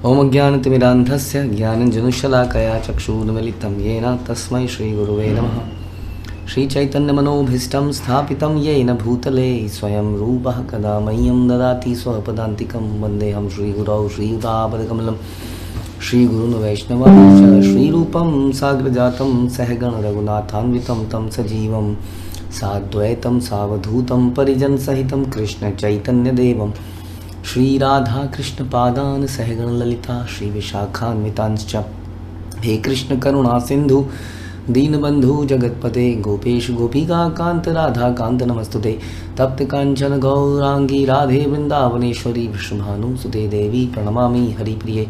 ओम ज्ञानतिमिरान्धस्य ज्ञानञ्जनशलाकया चक्षुरुन्मिलितं येन तस्मै श्रीगुरुवे नमः। श्रीचैतन्यमनोभीष्टं स्थापितं येन भूतले स्वयं रूपः कदा मह्यं ददाति स्वपदान्तिकं वन्देऽहं श्रीगुरौ श्रीयुतापदकमलं श्रीगुरुन् वैष्णवांश्च श्रीरूपं साग्रजातं सहगण रघुनाथान्वितं तं सजीवं साद्वैतं सावधूतं परिजनसहितं कृष्णचैतन्यदेवं श्रीराधा कृष्ण पादान सहगण ललिता श्री विशाखान्वितांश्च। हे कृष्ण करुणा सिंधु दीनबंधु जगतपते गोपेश गोपिका कांत राधा कांत नमस्तुते। तप्त कांचन गौरांगी राधे वृंदावनेश्वरी विष्णुभानुसुते देवी प्रणमामि हरिप्रिये।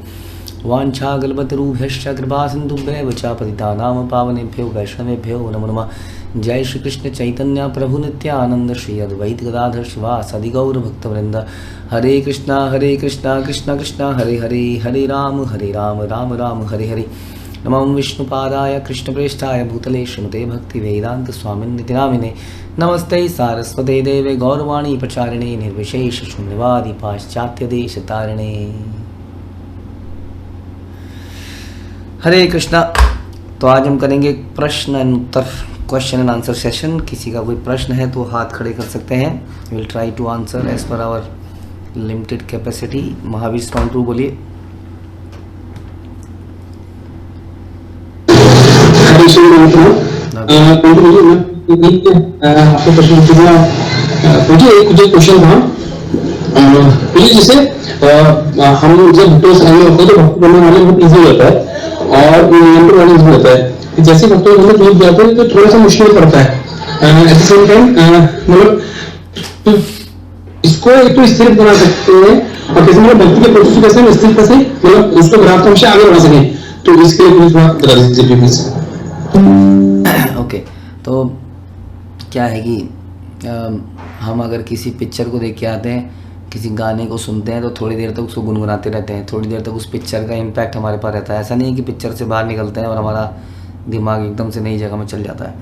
वाञ्छाकल्पतरुभ्यश्च कृपा सिन्धुभ्यैव च पतितानां पावनेभ्यो वैष्णवेभ्यो नमो नमः। जय श्री कृष्ण चैतन्य प्रभु नित्यानंद श्री अद्वैत गदाधर शिवासादि गौर भक्तवृंद। हरे कृष्णा कृष्णा कृष्णा हरे हरे, हरे राम राम राम हरे हरे। नमो विष्णुपादाय कृष्णप्रेष्ठाय भूतले श्रीमते भक्ति वेदांत स्वामिन्निति नामिने। नमस्ते सारस्वते देवे गौरवाणी प्रचारिणे निर्विशेष शून्यवादी पाश्चात्य देश तारिणे। हरे कृष्णा। तो आज हम करेंगे प्रश्न and Uttar, question and answer session. किसी का कोई प्रश्न है तो हाथ खड़े कर सकते हैं। Will try to answer as per our limited capacity. Mahavir strong to बोलिए। मुझे क्वेश्चन था, जैसे हम जब भक्तों से आगे होते हैं तो भक्त बनने वाले बहुत इजी होता है और नियंत्रण वाले इजी होता है। जैसे भक्तों के अंदर जाते हैं तो थोड़ा सा मुश्किल पड़ता है। एट द सेम टाइम मतलब इसको एक तो स्थिर बना सकते हैं और कैसे मतलब भक्ति के प्रोसेस को कैसे स्थिरता से मतलब उसको ग्राफ हमसे आगे बढ़ा सके, तो इसके लिए कुछ बात बता दीजिए प्लीज। ओके, तो क्या है कि हम अगर किसी पिक्चर को देख के आते हैं, किसी गाने को सुनते हैं तो थोड़ी देर तक उसको गुनगुनाते रहते हैं, थोड़ी देर तक उस पिक्चर का इम्पैक्ट हमारे पास रहता है। ऐसा नहीं है कि पिक्चर से बाहर निकलते हैं और हमारा दिमाग एकदम से नई जगह में चल जाता है।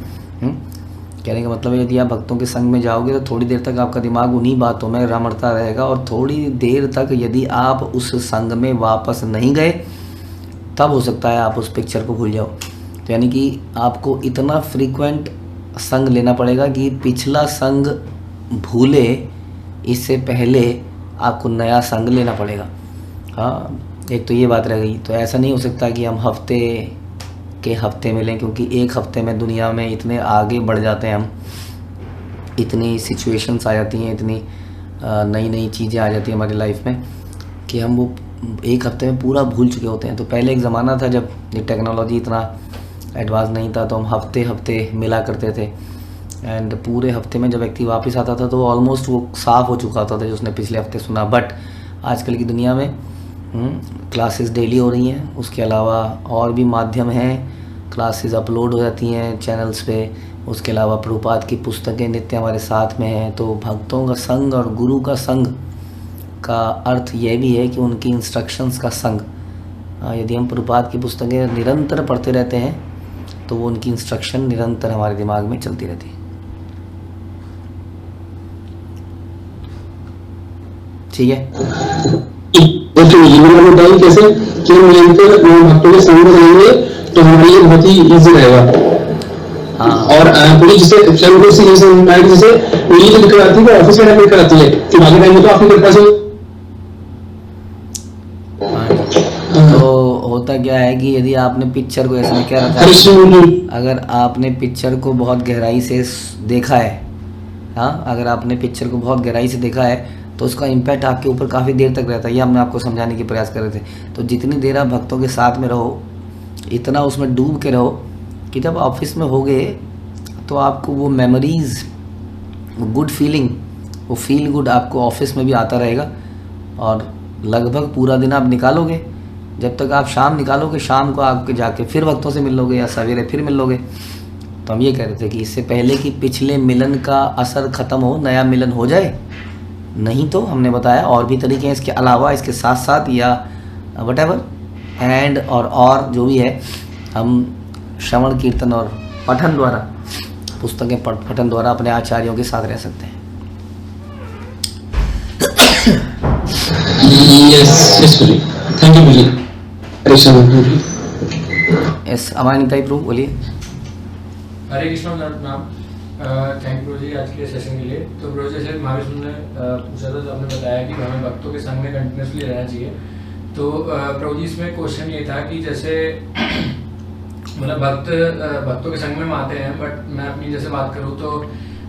कहने का मतलब है यदि आप भक्तों के संग में जाओगे तो थोड़ी देर तक आपका दिमाग उन्हीं बातों में रमड़ता रहेगा और थोड़ी देर तक यदि आप उस संग में वापस नहीं गए तब हो सकता है आप उस पिक्चर को भूल जाओ। तो यानी कि आपको इतना फ्रीक्वेंट संग लेना पड़ेगा कि पिछला संग भूले, इससे पहले आपको नया संग लेना पड़ेगा। हाँ, एक तो ये बात रह गई। तो ऐसा नहीं हो सकता कि हम हफ्ते मिलें, क्योंकि एक हफ्ते में दुनिया में इतने आगे बढ़ जाते हैं हम, इतनी सिचुएशंस आ जाती हैं, इतनी नई नई चीज़ें आ जाती हैं हमारी लाइफ में कि हम वो एक हफ्ते में पूरा भूल चुके होते हैं। तो पहले एक ज़माना था जब ये टेक्नोलॉजी इतना एडवांस नहीं था, तो हम हफ्ते मिला करते थे एंड पूरे हफ्ते में जब व्यक्ति वापस आता था तो ऑलमोस्ट वो साफ़ हो चुका होता था जो उसने पिछले हफ्ते सुना। बट आजकल की दुनिया में क्लासेस डेली हो रही हैं, उसके अलावा और भी माध्यम हैं, क्लासेस अपलोड हो जाती हैं चैनल्स पे, उसके अलावा प्रभुपाद की पुस्तकें नित्य हमारे साथ में हैं। तो भक्तों का संग और गुरु का संग का अर्थ यह भी है कि उनकी इंस्ट्रक्शंस का संग। यदि हम प्रभुपाद की पुस्तकें निरंतर पढ़ते रहते हैं तो वो उनकी इंस्ट्रक्शन निरंतर हमारे दिमाग में चलती रहती है। ठीक है, कैसे कि भक्तों के संग रहेंगे तो हमारे लिए बहुत ही इजी रहेगा। हाँ, और पूरी जैसे जैसे मेरी जो दिक्कत आती है वो ऑफिस में दिक्कत आती है कि बाकी टाइम में तो आपकी कृपा से। तो होता क्या है कि यदि आपने पिक्चर को ऐसे में क्या रखा है, अगर आपने पिक्चर को बहुत गहराई से देखा है, हाँ, अगर आपने पिक्चर को बहुत गहराई से देखा है तो उसका इम्पैक्ट आपके ऊपर काफ़ी देर तक रहता है। ये हमने आपको समझाने की प्रयास कर रहे थे। तो जितनी देर आप भक्तों के साथ में रहो, इतना उसमें डूब के रहो कि जब ऑफिस में होगे तो आपको वो मेमोरीज़, वो गुड फीलिंग, वो फील गुड आपको ऑफिस में भी आता रहेगा और लगभग पूरा दिन आप निकालोगे। जब तक आप शाम निकालोगे, शाम को आपके जाके फिर भक्तों से मिल लोगे या सवेरे फिर मिल लोगे। तो हम ये कह रहे थे कि इससे पहले कि पिछले मिलन का असर ख़त्म हो, नया मिलन हो जाए। नहीं तो हमने बताया और भी तरीके हैं इसके अलावा, इसके साथ साथ या वट एवर एंड और जो भी है, हम श्रवण कीर्तन और पठन द्वारा, पुस्तकें पठन द्वारा अपने आचार्यों के साथ रह सकते हैं। Yes, thank you ji. Yes Amanita Prabhu बोलिए। हरे कृष्ण नाम। थैंक यू जी आज के सेशन के लिए। तो ब्रो जैसे महाविष्णु ने पूछा था तो आपने बताया कि हमें भक्तों के संग में कंटिन्यूसली रहना चाहिए। तो प्रभु जी इसमें क्वेश्चन ये था कि जैसे मतलब भक्तों के संग में हम आते हैं, बट मैं अपनी जैसे बात करूँ तो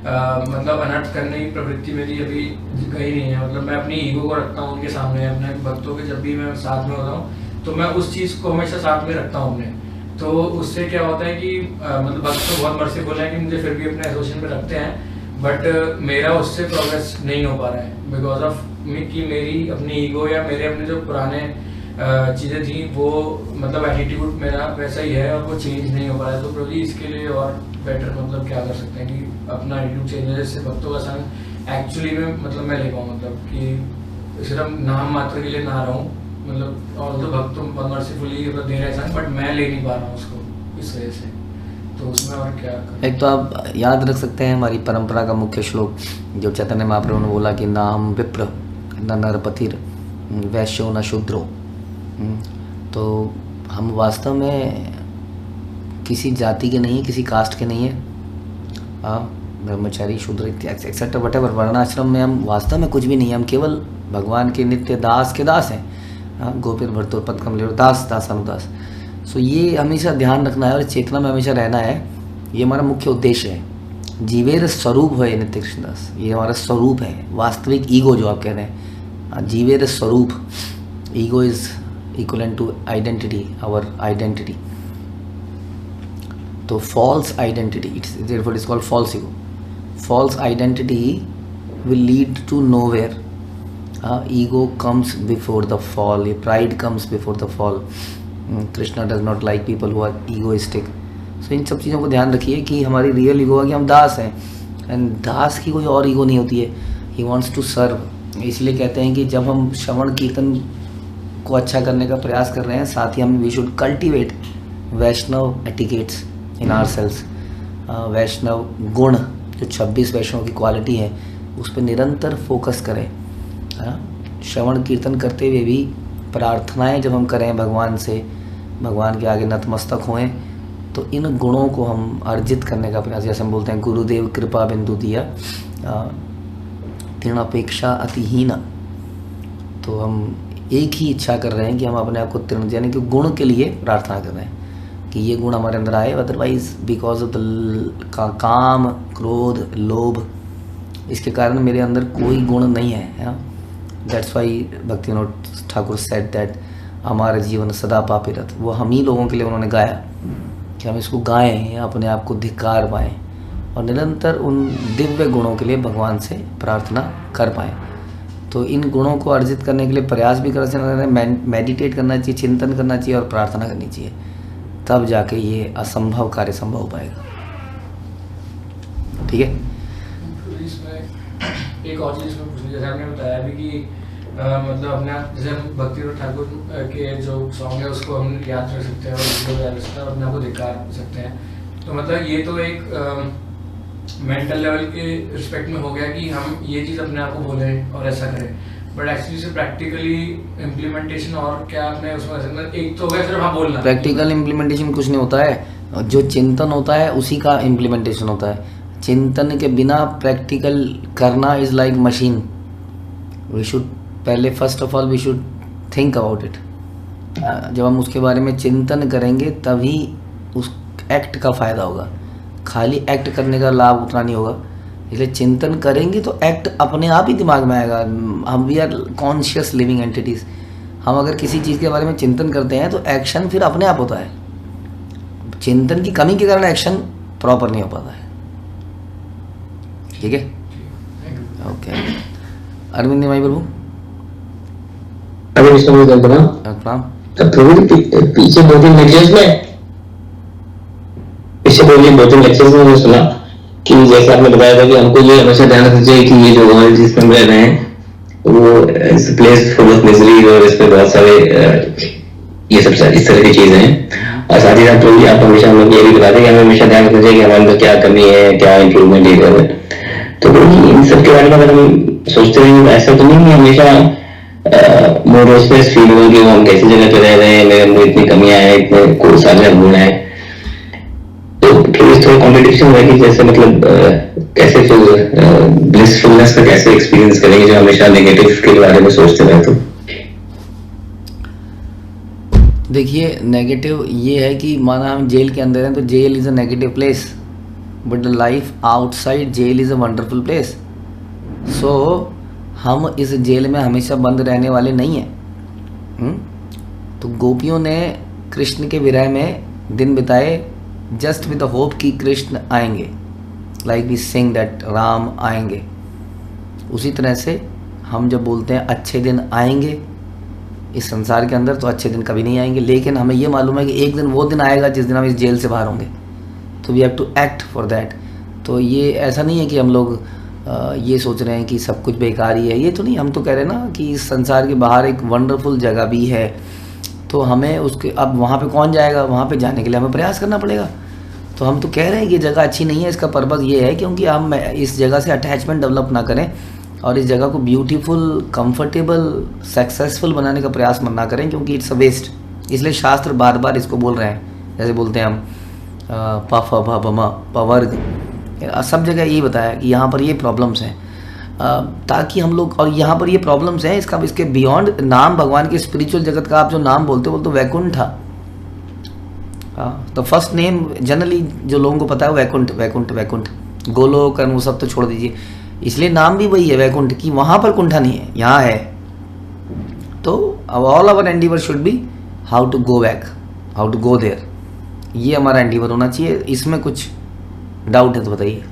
मतलब अनर्थ करने की प्रवृत्ति मेरी अभी गई नहीं है। मतलब मैं अपनी ईगो को रखता हूँ उनके सामने, अपने भक्तों के जब भी मैं साथ में होता हूँ तो मैं उस चीज़ को हमेशा साथ में रखता हूँ अपने। तो उससे क्या होता है कि मतलब भक्त तो बहुत मर्सीफुल है कि मुझे फिर भी अपने एसोसिएशन में रखते हैं, बट मेरा उससे प्रोग्रेस नहीं हो पा रहा है बिकॉज ऑफ कि मेरी अपनी ईगो या मेरे अपने जो पुराने चीज़ें थी वो मतलब एटीट्यूड मेरा वैसा ही है और वो चेंज नहीं हो पा रहा है। तो प्रभु जी इसके लिए और बेटर मतलब क्या कर सकते हैं कि अपना एटीट्यूड चेंज हो, जिससे भक्तों का संग एक्चुअली में मतलब मैं ले पाऊँ, मतलब कि सिर्फ नाम मात्र के लिए ना रहूँ, मतलब और तो भक्त मर्सीफुली दे रहे हैं बट मैं ले नहीं पा रहा हूँ उसको इस वजह से। तो उसमें और क्या करें? एक तो आप याद रख सकते हैं हमारी परंपरा का मुख्य श्लोक जो चैतन्य महाप्रभु ने बोला कि ना हम विप्र न नरपतिर वैश्यो न शूद्रो। तो हम वास्तव में किसी जाति के नहीं है, किसी कास्ट के नहीं है, ब्रह्मचारी शूद्र एक्सेट्रा वट एवर वर्णाश्रम में हम वास्तव में कुछ भी नहीं है। हम केवल भगवान के नित्य दास के दास हैं। गोपीर भरतोपद कमलेर दास दास अनुदास। सो ये हमेशा ध्यान रखना है और चेतना में हमेशा रहना है। ये हमारा मुख्य उद्देश्य है। जीवेर स्वरूप है नित्य कृष्णदास, ये हमारा स्वरूप है। वास्तविक ईगो जो आप कह रहे हैं, जीवेर स्वरूप, ego is equivalent to identity, our identity. तो false identity it is called false ego. False identity will lead to nowhere. Ego comes before the fall, ये pride comes before the fall. Krishna does not like people who are egoistic. So इन सब चीज़ों को ध्यान रखिए कि हमारी real ego है कि हम दास हैं, एंड दास की कोई और ईगो नहीं होती है। He wants to serve. इसलिए कहते हैं कि जब हम श्रवण कीर्तन को अच्छा करने का प्रयास कर रहे हैं, साथ ही हम we should cultivate Vaishnava etiquettes in our selves. Vaishnava गुण जो 26 वैष्णव की क्वालिटी है उस पर निरंतर फोकस करें। श्रवण कीर्तन करते हुए भी प्रार्थनाएं जब हम करें भगवान से, भगवान के आगे नतमस्तक होएं, तो इन गुणों को हम अर्जित करने का प्रयास, जैसे हम बोलते हैं गुरुदेव कृपा बिंदु दिया तीर्ण अपेक्षा अतिहीन। तो हम एक ही इच्छा कर रहे हैं कि हम अपने आप को तीर्ण यानी कि गुण के लिए प्रार्थना कर रहे हैं कि ये गुण हमारे अंदर आए। अदरवाइज बिकॉज ऑफ द काम, क्रोध, लोभ, इसके कारण मेरे अंदर कोई गुण नहीं है। That's why Bhaktivinod Thakur said that हमारा जीवन सदा पापीरत। वो हम ही लोगों के लिए उन्होंने गाया कि हम इसको गाएं, अपने आप को धिक्कार पाएँ और निरंतर उन दिव्य गुणों के लिए भगवान से प्रार्थना कर पाएँ। तो इन गुणों को अर्जित करने के लिए प्रयास भी करना चाहिए, मेडिटेट करना चाहिए, चिंतन करना चाहिए और प्रार्थना करनी चाहिए, तब जाके ये असंभव कार्य संभव हो पाएगा। ठीक है। एक और चीज़ इसमें पूछनी, जैसे आपने बताया भी कि मतलब अपने जैसे भक्तिविनोद ठाकुर के जो सॉन्ग है उसको हम याद रख सकते हैं और उसको याद रख सकते हैं और अपने आप को धिक्कार सकते हैं। तो मतलब ये तो एक मेंटल लेवल के रिस्पेक्ट में हो गया कि हम ये चीज़ अपने आप को बोलें और ऐसा करें, बट एक्चुअली से प्रैक्टिकली इम्प्लीमेंटेशन और क्या आपने उसमें एक तो हो गया सिर्फ हाँ बोलना। प्रैक्टिकल इम्प्लीमेंटेशन कुछ नहीं होता है, जो चिंतन होता है उसी का इम्प्लीमेंटेशन होता है। चिंतन के बिना प्रैक्टिकल करना is like machine. We should पहले first of all we should think about it. जब हम उसके बारे में चिंतन करेंगे तभी उस एक्ट का फ़ायदा होगा। खाली एक्ट करने का लाभ उतना नहीं होगा, इसलिए चिंतन करेंगे तो एक्ट अपने आप ही दिमाग में आएगा। हम we are conscious living entities. हम अगर किसी चीज़ के बारे में चिंतन करते हैं तो एक्शन फिर अपने आप होता है। चिंतन की कमी के कारण एक्शन प्रॉपर नहीं हो पाता है। ठीक है, ओके। अरविंद भाई प्रभु प्रणाम। पीछे 2-3 लेक्चर्स में मैंने सुना कि जैसे आपने बताया था कि हमको ये हमेशा ध्यान रखना चाहिए कि ये जो वर्ल्ड जिसमें हम रह रहे हैं वो इस प्लेस फुल ऑफ मिजरी और इसमें बहुत सारे ये सब इस तरह की चीजें हैं। और साथ ही साथ तो आप हमेशा हम लोग ये भी बताते हैं कि हमें हमेशा ध्यान रखना चाहिए कि हमारे अंदर क्या कमी है, क्या इम्प्रूवमेंट है। तो इन सब के बारे में अगर हम सोचते रहेंगे तो ऐसा तो नहीं है हमेशा मोर उसमें फील हुआ कि वो हम कैसी जगह पे रह रहे हैं, मेरे अंदर इतनी कमियां हैं, इतने को सारे गुण हैं। तो थोड़ा कॉम्पिटिशन हुआ कि जैसे मतलब कैसे फिर ब्लिसफुलनेस का कैसे एक्सपीरियंस करेंगे जो हमेशा नेगेटिव के बारे में सोचते रहे। तो देखिए, नेगेटिव ये है कि माना हम जेल के अंदर हैं तो jail is a negative place, but the life outside jail is a wonderful place. So हम इस जेल में हमेशा बंद रहने वाले नहीं हैं। तो गोपियों ने कृष्ण के विरह में दिन बिताए जस्ट विद द होप कि कृष्ण आएंगे, like we sing that Ram आएंगे। उसी तरह से हम जब बोलते हैं अच्छे दिन आएंगे इस संसार के अंदर, तो अच्छे दिन कभी नहीं आएंगे, लेकिन हमें ये मालूम है कि एक दिन वो दिन आएगा जिस दिन हम इस जेल से बाहर होंगे। तो we have to act for that. तो ये ऐसा नहीं है कि हम लोग ये सोच रहे हैं कि सब कुछ बेकार ही है, ये तो नहीं। हम तो कह रहे हैं ना कि इस संसार के बाहर एक वंडरफुल जगह भी है, तो हमें उसके अब वहाँ पे कौन जाएगा, वहाँ पे जाने के लिए हमें प्रयास करना पड़ेगा। तो हम तो कह रहे हैं कि ये जगह अच्छी नहीं है, इसका पर्पज़ ये है क्योंकि हम इस जगह से अटैचमेंट डेवलप ना करें और इस जगह को ब्यूटीफुल, कंफर्टेबल, सक्सेसफुल बनाने का प्रयास ना करें, क्योंकि इट्स अ वेस्ट। इसलिए शास्त्र बार बार इसको बोल रहे हैं, जैसे बोलते हैं हम प फ भ भ म पवर्ग, सब जगह यही बताया कि यहाँ पर ये प्रॉब्लम्स हैं, ताकि हम लोग, और यहाँ पर ये प्रॉब्लम्स हैं इसका, इसके बियॉन्ड नाम भगवान के स्पिरिचुअल जगत का आप जो नाम बोलते हो वो तो वैकुंठ। तो फर्स्ट नेम जनरली जो लोगों को पता है वैकुंठ, वैकुंठ, वैकुंठ, गोलोक वो सब तो छोड़ दीजिए, इसलिए नाम भी वही है वैकुंठ, की वहाँ पर कुंठा नहीं है, यहाँ है। तो all our endeavour should be how to go back, how to go there, ये हमारा एंडीवर होना चाहिए। इसमें कुछ डाउट है तो बताइए।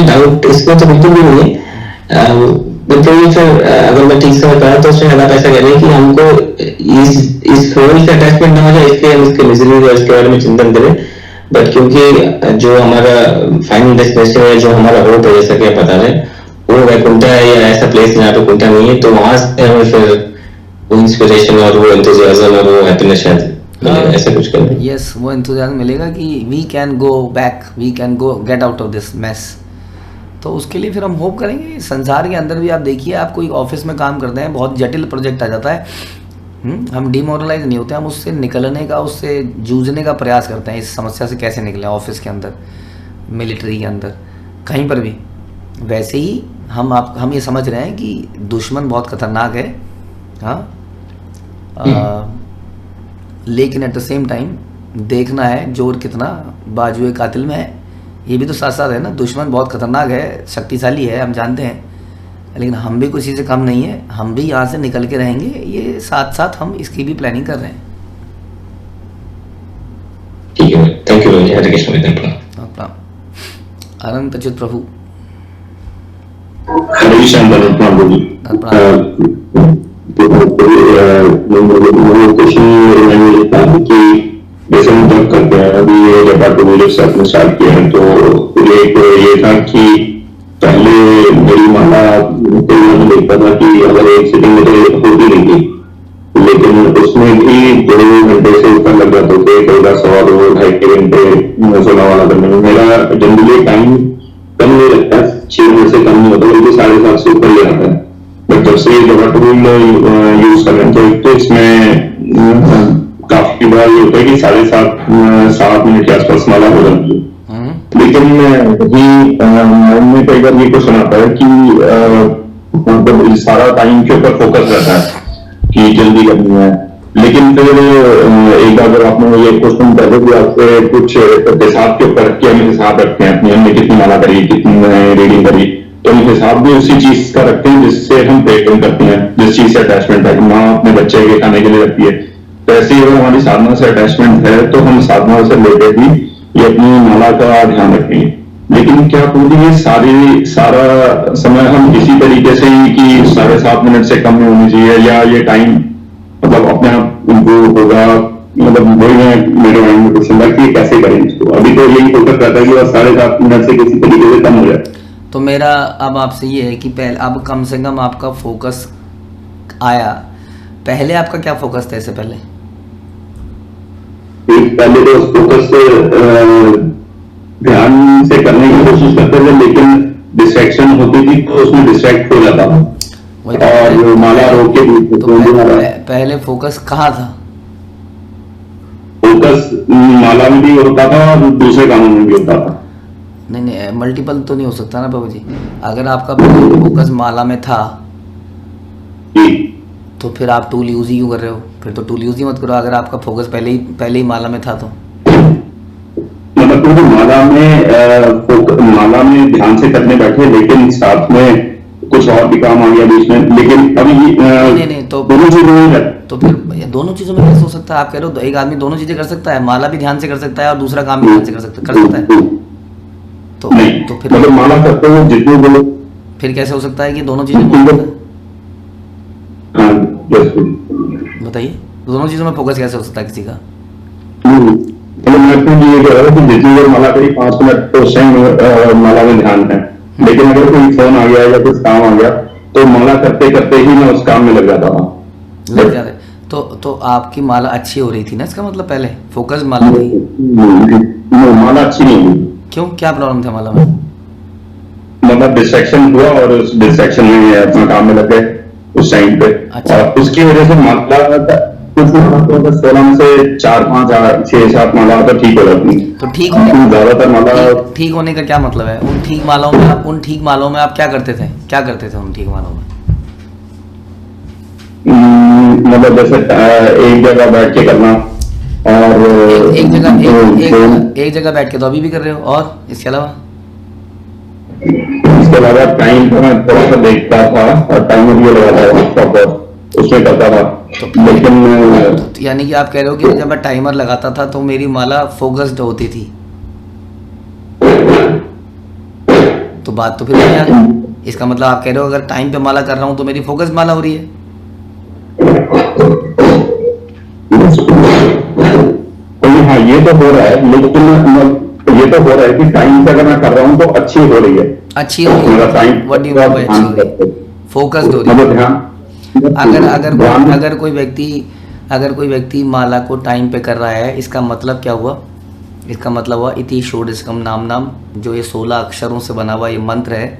डाउट इसमें तो बिल्कुल भी नहीं है। मतलब फिर अगर मैं ठीक से बताया तो उसमें आप ऐसा कह रहे हैं कि हमको इस फ्लोर से अटैचमेंट ना हो जाए, इसलिए हम इसके मिजरी और इसके बारे में चिंतन करें। बट क्योंकि जो हमारा फाइनल डेस्टिनेशन है, जो हमारा होप है, जैसा कि आप बता रहे हैं, वो वैकुंठ है या ऐसा प्लेस जहाँ पे कुंठा नहीं है, तो वहां से हमें फिर वो इंस्पिरेशन और वो एंथुसियाज्म और वो हैप्पीनेस शायद ऐसा कुछ करें। यस, वो एंथुसियाज्म मिलेगा कि we can go back, we can go get out of this mess. तो उसके लिए फिर हम होप करेंगे। संसार के अंदर भी आप देखिए, आप कोई ऑफिस में काम करते हैं, बहुत जटिल प्रोजेक्ट आ जाता है, हम डिमोरलाइज नहीं होते, हम उससे निकलने का, उससे जूझने का प्रयास करते हैं, इस समस्या से कैसे निकलें, ऑफिस के अंदर, मिलिट्री के अंदर, कहीं पर भी। वैसे ही हम ये समझ रहे हैं कि दुश्मन बहुत खतरनाक है, हाँ, लेकिन एट द सेम टाइम देखना है जोर कितना बाजुए कातिल में है, ये भी तो साथ साथ है ना। दुश्मन बहुत खतरनाक है, शक्तिशाली है, हम जानते हैं, लेकिन हम भी किसी से कम नहीं है, हम भी यहाँ से निकल के रहेंगे, ये साथ साथ हम इसकी भी प्लानिंग कर रहे हैं। ठीक है, थैंक यू, हरे कृष्ण। अनंत अच्युत प्रभु। हरे कृष्ण प्रभु जी। जैसे हम जब करते हैं, अभी ये जब से आपने स्टार्ट किया है, तो ये था कि पहले मेरी माला को मैंने देखा था कि अगर एक सिटिंग में तो होती नहीं थी, लेकिन उसमें भी 2 घंटे से ऊपर लग जाते थे, कई बार 2.25 2.5 घंटे सोना वाला करने में। मेरा जनरली टाइम कम नहीं लगता, 6 मिनट से कम नहीं होता, बल्कि 7.5 से ऊपर ही आता है। बट जब से टूल यूज कर रहे हैं तो इसमें काफी बार ये होता है कि 7.5 मिनट के आसपास माला हो जाती है। लेकिन मैंने कई बार ये क्वेश्चन आता है कि मतलब सारा टाइम के ऊपर फोकस रहता है कि जल्दी करनी है, लेकिन फिर एक बार जब आपने ये क्वेश्चन पहले भी आपसे कुछ हिसाब के ऊपर कि हम हिसाब रखते हैं अपनी, हमने कितनी माला करी, कितनी रीडिंग करी, तो हम हिसाब भी उसी चीज का रखते हैं जिससे हम प्रेम करते हैं, जिस चीज से अटैचमेंट है। माँ अपने बच्चे के खाने के लिए रखती है, तो ऐसे ही अगर हमारी साधना से अटैचमेंट है तो हम साधना से रिलेटेड भी ये अपनी माला का ध्यान रखेंगे। लेकिन क्या पूरी ये सारा समय हम इसी तरीके से ही कि 7.5 मिनट से कम नहीं होनी चाहिए, या ये टाइम मतलब अपने आप इम्प्रूव होगा? मतलब वही मेरे माइंड में क्वेश्चन था कि कैसे करें इसको। अभी तो यही फोकस रहता है कि बस 7.5 मिनट से किसी तरीके से कम हो जाए। तो मेरा अब आपसे ये है कि पहले अब कम से कम आपका फोकस आया, पहले आपका क्या फोकस था इससे पहले? पहले तो फोकस ध्यान से करने की कोशिश करते थे, लेकिन डिस्ट्रैक्शन होती थी तो उसमें डिस्ट्रैक्ट हो जाता था वही और माला रोक के तो पहले फोकस कहाँ था? फोकस माला में भी होता था और दूसरे कामों में भी होता था। नहीं नहीं, मल्टीपल तो नहीं हो सकता ना प्रभु जी। अगर आपका पहले फोकस माला में था जी तो फिर आप टूल यूज ही क्यों कर रहे हो? फिर तो टूल यूज ही मत करो अगर आपका फोकस पहले ही माला में था तो। मतलब पूरी माला में ध्यान से करने बैठे लेकिन साथ में कुछ और भी काम आ गया बीच में, लेकिन अभी नहीं तो दोनों चीजें नहीं है। तो फिर ये दोनों चीजों में कैसे हो सकता है? आप कह रहे हो एक आदमी दोनों चीजें कर सकता है, माला भी ध्यान से कर सकता है और दूसरा काम भी ध्यान से कर सकता है। तो नहीं तो फिर मतलब माला करते हुए जितने भी लोग फिर कैसे हो सकता है कि दोनों चीजें हो सकता है? बताइए, दोनों चीजों में फोकस कैसे हो सकता है किसी का? मतलब मैं तो ये कह रहा हूँ कि जितनी देर माला करी 5 मिनट तो उस टाइम माला में ध्यान है, लेकिन अगर कोई फोन आ गया या कुछ काम आ गया तो माला करते करते ही मैं उस काम में लग जाता था। लग जाते तो आपकी माला अच्छी हो रही थी ना, इसका मतलब पहले फोकस माला थी। माला अच्छी नहीं हुई, क्यों, क्या प्रॉब्लम था माला में? मतलब डिस्ट्रैक्शन हुआ और उस डिस्ट्रैक्शन में अपना काम में लग गए उस टाइम पे। अच्छा। और उसकी वजह से माला कुछ माला तो अगर 16 में से 4 5 6 7 माला तो ठीक हो जाती। तो ठीक होने ज्यादातर माला ठीक होने का क्या मतलब है? उन ठीक मालाओं में आप क्या करते थे उन ठीक मालाओं में? मतलब जैसे एक जगह बैठ के करना और एक जगह बैठ के तो अभी भी कर रहे हो, और इसके अलावा टाइम तो मैं थोड़ा सा देखता था और टाइमर भी लगाता था प्रॉपर, उसमें करता था। लेकिन तो यानी कि आप कह रहे हो कि जब मैं टाइमर लगाता था तो मेरी माला फोकस्ड होती थी, तो बात तो फिर वही आ गई। इसका मतलब आप कह रहे हो अगर टाइम पे माला कर रहा हूं तो मेरी फोकस माला हो रही है। हाँ ये तो हो रहा है, लेकिन ये तो हो रहा है कि टाइम से अगर मैं कर रहा हूँ तो अच्छी हो रही है। अच्छी हो रही है, what do you mean by अच्छी हो रही है? फोकस्ड हो रही है। अगर कोई व्यक्ति माला को टाइम पे कर रहा है, इसका मतलब क्या हुआ? इसका मतलब हुआ इति षोडशकम नाम, जो ये 16 अक्षरों से बना हुआ ये मंत्र है।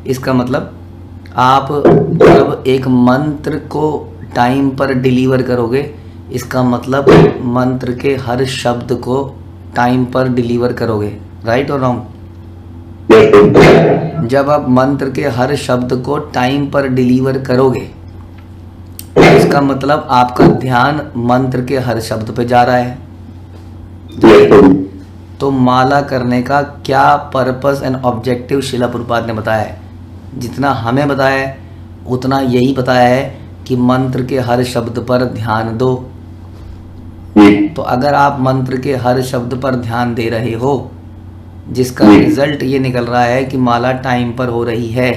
इसका मतलब आप जब एक मंत्र को टाइम पर डिलीवर करोगे, इसका मतलब मंत्र के हर शब्द को टाइम पर डिलीवर करोगे, राइट और रॉन्ग? जब आप मंत्र के हर शब्द को टाइम पर डिलीवर करोगे, इसका मतलब आपका ध्यान मंत्र के हर शब्द पे जा रहा है। तो माला करने का क्या पर्पस एंड ऑब्जेक्टिव शिला प्रभुपाद ने बताया है? जितना हमें बताया है उतना यही बताया है कि मंत्र के हर शब्द पर ध्यान दो। तो अगर आप मंत्र के हर शब्द पर ध्यान दे रहे हो, जिसका रिजल्ट ये निकल रहा है कि माला टाइम पर हो रही है,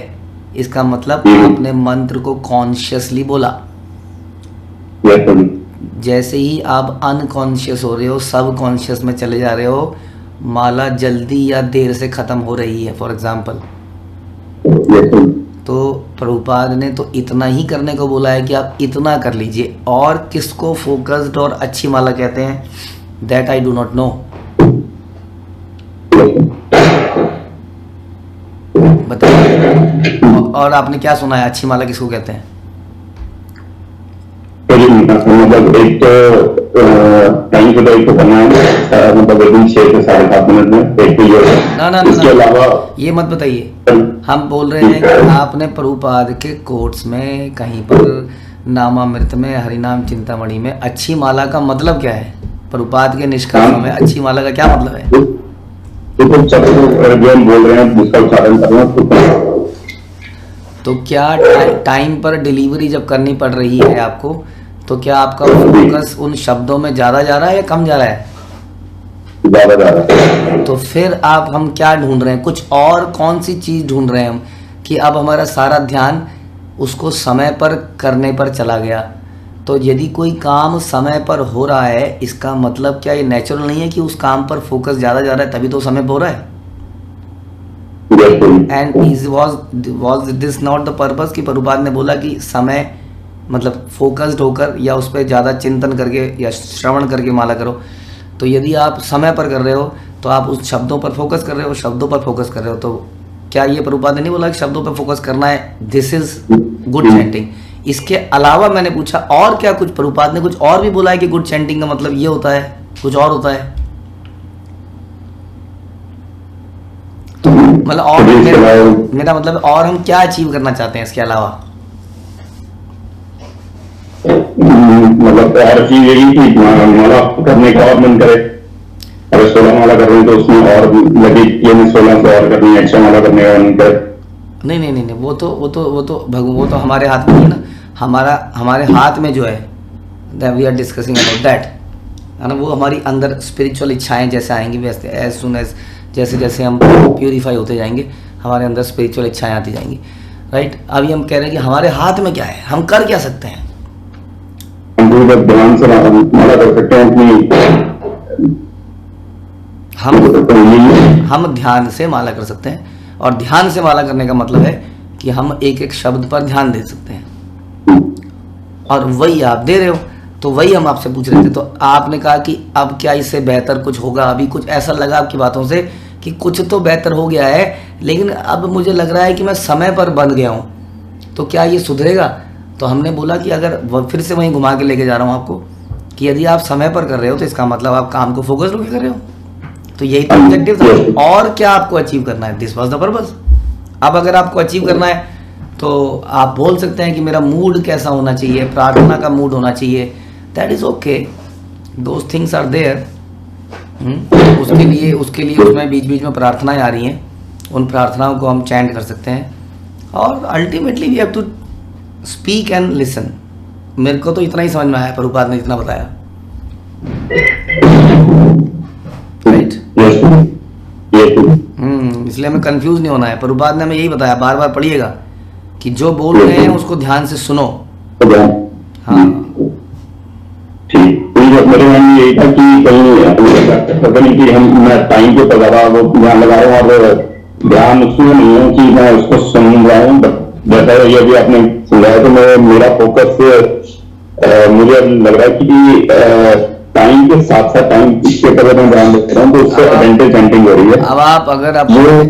इसका मतलब आपने मंत्र को कॉन्शियसली बोला। जैसे ही आप अनकॉन्शियस हो रहे हो, सब कॉन्शियस में चले जा रहे हो, माला जल्दी या देर से खत्म हो रही है, फॉर एग्जाम्पल। तो प्रभुपाद ने तो इतना ही करने को बोला है कि आप इतना कर लीजिए। और किसको फोकस्ड और अच्छी माला कहते हैं, that I do not know. बताइए, और आपने क्या सुना है अच्छी माला किसको कहते हैं? मतलब एक तो टाइम को तो एक तो करना है, मतलब 6 से 7.5 मिनट में एक तो ये। ना इसके अलावा ये मत बताइए। हम बोल रहे हैं कि आपने प्रभुपाद के कोट्स में कहीं पर नामामृत में, हरिनाम चिंतामणि में अच्छी माला का मतलब क्या है? प्रभुपाद के निष्कर्षों में अच्छी माला का क्या मतलब है? तो सब जो हम बोल रहे हैं जिसका उच्चारण करना, तो क्या टाइम पर डिलीवरी जब करनी पड़ रही है आपको, तो क्या आपका फोकस उन शब्दों में ज़्यादा जा रहा है या कम जा रहा है? ज़्यादा जा रहा है। तो फिर हम क्या ढूंढ रहे हैं? कुछ और कौन सी चीज़ ढूंढ रहे हैं हम कि अब हमारा सारा ध्यान उसको समय पर करने पर चला गया। तो यदि कोई काम समय पर हो रहा है, इसका मतलब क्या ये नेचुरल नहीं है कि उस काम पर फोकस ज़्यादा जा रहा है तभी तो समय पर हो रहा है? And was this not the purpose कि प्रभुपाद ने बोला कि समय मतलब फोकस्ड होकर या उस पर ज़्यादा चिंतन करके या श्रवण करके माला करो। तो यदि आप समय पर कर रहे हो तो आप उस शब्दों पर फोकस कर रहे हो, शब्दों पर फोकस कर रहे हो, तो क्या ये प्रभुपाद ने नहीं बोला कि शब्दों पे फोकस करना है, दिस इज गुड चैंटिंग? इसके अलावा मैंने पूछा और क्या कुछ प्रभुपाद ने कुछ और भी बोला है कि गुड चैंटिंग का मतलब ये होता है, कुछ और होता है? तो मतलब और मेरा मतलब और हम क्या अचीव करना चाहते हैं इसके अलावा? मतलब और चीज यही कि माला करने का और मन करे, अगर 16 माला कर रहे हैं तो उसमें और लगे कि हमें 16 से और करनी है, 100 माला करने का मन करे। नहीं नहीं नहीं नहीं, वो तो हमारे हाथ में नहीं ना। हमारे हाथ में जो है, we are discussing about that, है ना। वो हमारी अंदर स्पिरिचुअल इच्छाएं जैसे आएंगी वैसे, एज सुन एज जैसे जैसे हम प्यूरीफाई होते जाएंगे हमारे अंदर स्पिरिचुअल इच्छाएं आती जाएंगी, राइट। अभी हम कह रहे हैं कि हमारे हाथ में क्या है, हम कर क्या सकते हैं? हम ध्यान से माला कर सकते हैं अपनी, हम ध्यान से माला कर सकते हैं, और ध्यान से माला करने का मतलब है कि हम एक एक शब्द पर ध्यान दे सकते हैं, और वही आप दे रहे हो। तो वही हम आपसे पूछ रहे थे। तो आपने कहा कि अब क्या इससे बेहतर कुछ होगा? अभी कुछ ऐसा लगा आपकी बातों से कि कुछ तो बेहतर हो गया है, लेकिन अब मुझे लग रहा है कि मैं समय पर बंध गया हूँ, तो क्या ये सुधरेगा? तो हमने बोला कि अगर फिर से वहीं घुमा के लेके जा रहा हूँ आपको कि यदि आप समय पर कर रहे हो तो इसका मतलब आप काम को फोकस होकर कर रहे हो। तो यही तो ऑब्जेक्टिव था। और क्या आपको अचीव करना है? This was the purpose. अब अगर आपको अचीव करना है तो आप बोल सकते हैं कि मेरा मूड कैसा होना चाहिए, प्रार्थना का मूड होना चाहिए, that is okay, those things are there. उसके लिए उसमें बीच बीच में प्रार्थनाएं आ रही हैं, उन प्रार्थनाओं को हम चैंट कर सकते हैं, और ultimately we have to speak and listen. मेरे को तो इतना ही समझ में आया, प्रभुपाद ने इतना बताया, राइट। इसलिए हमें कंफ्यूज नहीं होना है। प्रभुपाद ने हमें यही बताया, बार बार पढ़िएगा कि जो बोल रहे हैं उसको ध्यान से सुनो। हाँ ठीक, मेरे मन में यही था कि कहीं कि मैं टाइम के ज़्यादा वो ध्यान लगा रहा हूँ और ध्यान उसमें नहीं हूँ कि मैं उसको सुन रहा हूँ। जैसा ये भी आपने सुनाया तो मेरा फोकस मुझे लग रहा है कि टाइम के साथ साथ टाइम इसके ऊपर मैं ध्यान देता हूँ, तो उससे अटेंटिव चैंटिंग हो रही है। अब आप अगर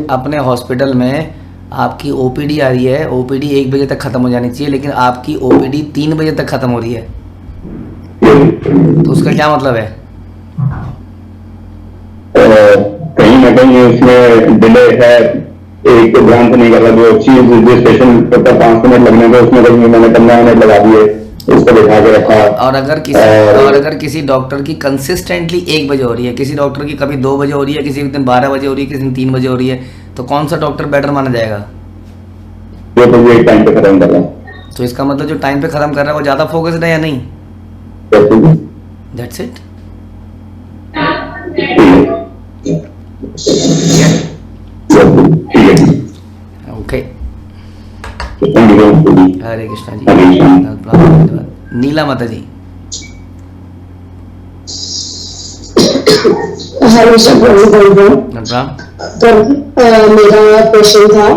अपने हॉस्पिटल में आपकी ओपीडी आ रही है, ओपीडी 1 बजे तक खत्म हो जानी चाहिए, लेकिन आपकी ओपीडी 3 बजे तक खत्म हो रही है, तो उसका क्या मतलब है? कहीं ना कहीं उसमें डिले है, एक तो ध्यान से नहीं कर रहा, जो चीज जिस पेशेंट पर 5 मिनट लगने को उसमें कहीं मैंने 15 मिनट लगा दिए, उसको दिखा के रखा। और अगर किसी डॉक्टर की कंसिस्टेंटली 1 बजे हो रही है, किसी डॉक्टर की कभी 2 बजे हो रही है, किसी दिन 12 बजे हो रही है, किसी दिन 3 बजे हो रही है, तो कौन सा डॉक्टर बेटर माना जाएगा? जो तो एक टाइम पे खत्म कर रहा है। तो इसका मतलब जो टाइम पे खत्म कर रहा है वो ज्यादा फोकस्ड है या नहीं? That's it. Okay. हरे कृष्णा जी, धन्यवाद। नीला माता जी। हमेशा तो मेरा क्वेश्चन था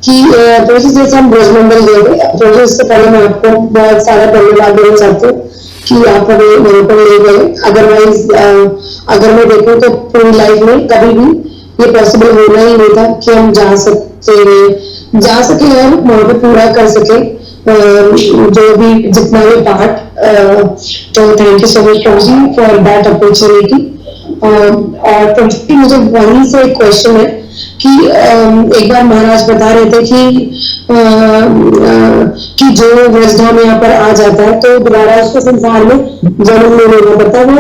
कि जैसे हम ब्रजमंडल गए थे, इससे पहले मैं आपको बहुत सारा धन्यवाद देना चाहती हूँ कि आप हमें मेरे को ले गए। अदरवाइज अगर मैं देखूँ तो पूरी लाइफ में कभी भी ये पॉसिबल होना ही नहीं था कि हम जा सके और वहाँ पे पूरा कर सके जो भी जितना भी पार्ट। तो thank you so much Prabhu for that opportunity. और प्रभु मुझे वहीं से एक क्वेश्चन है कि एक बार महाराज बता रहे थे कि जो ब्रजधाम यहाँ पर आ जाता है तो दोबारा उसको संसार में जन्म नहीं लेना पड़ता, वो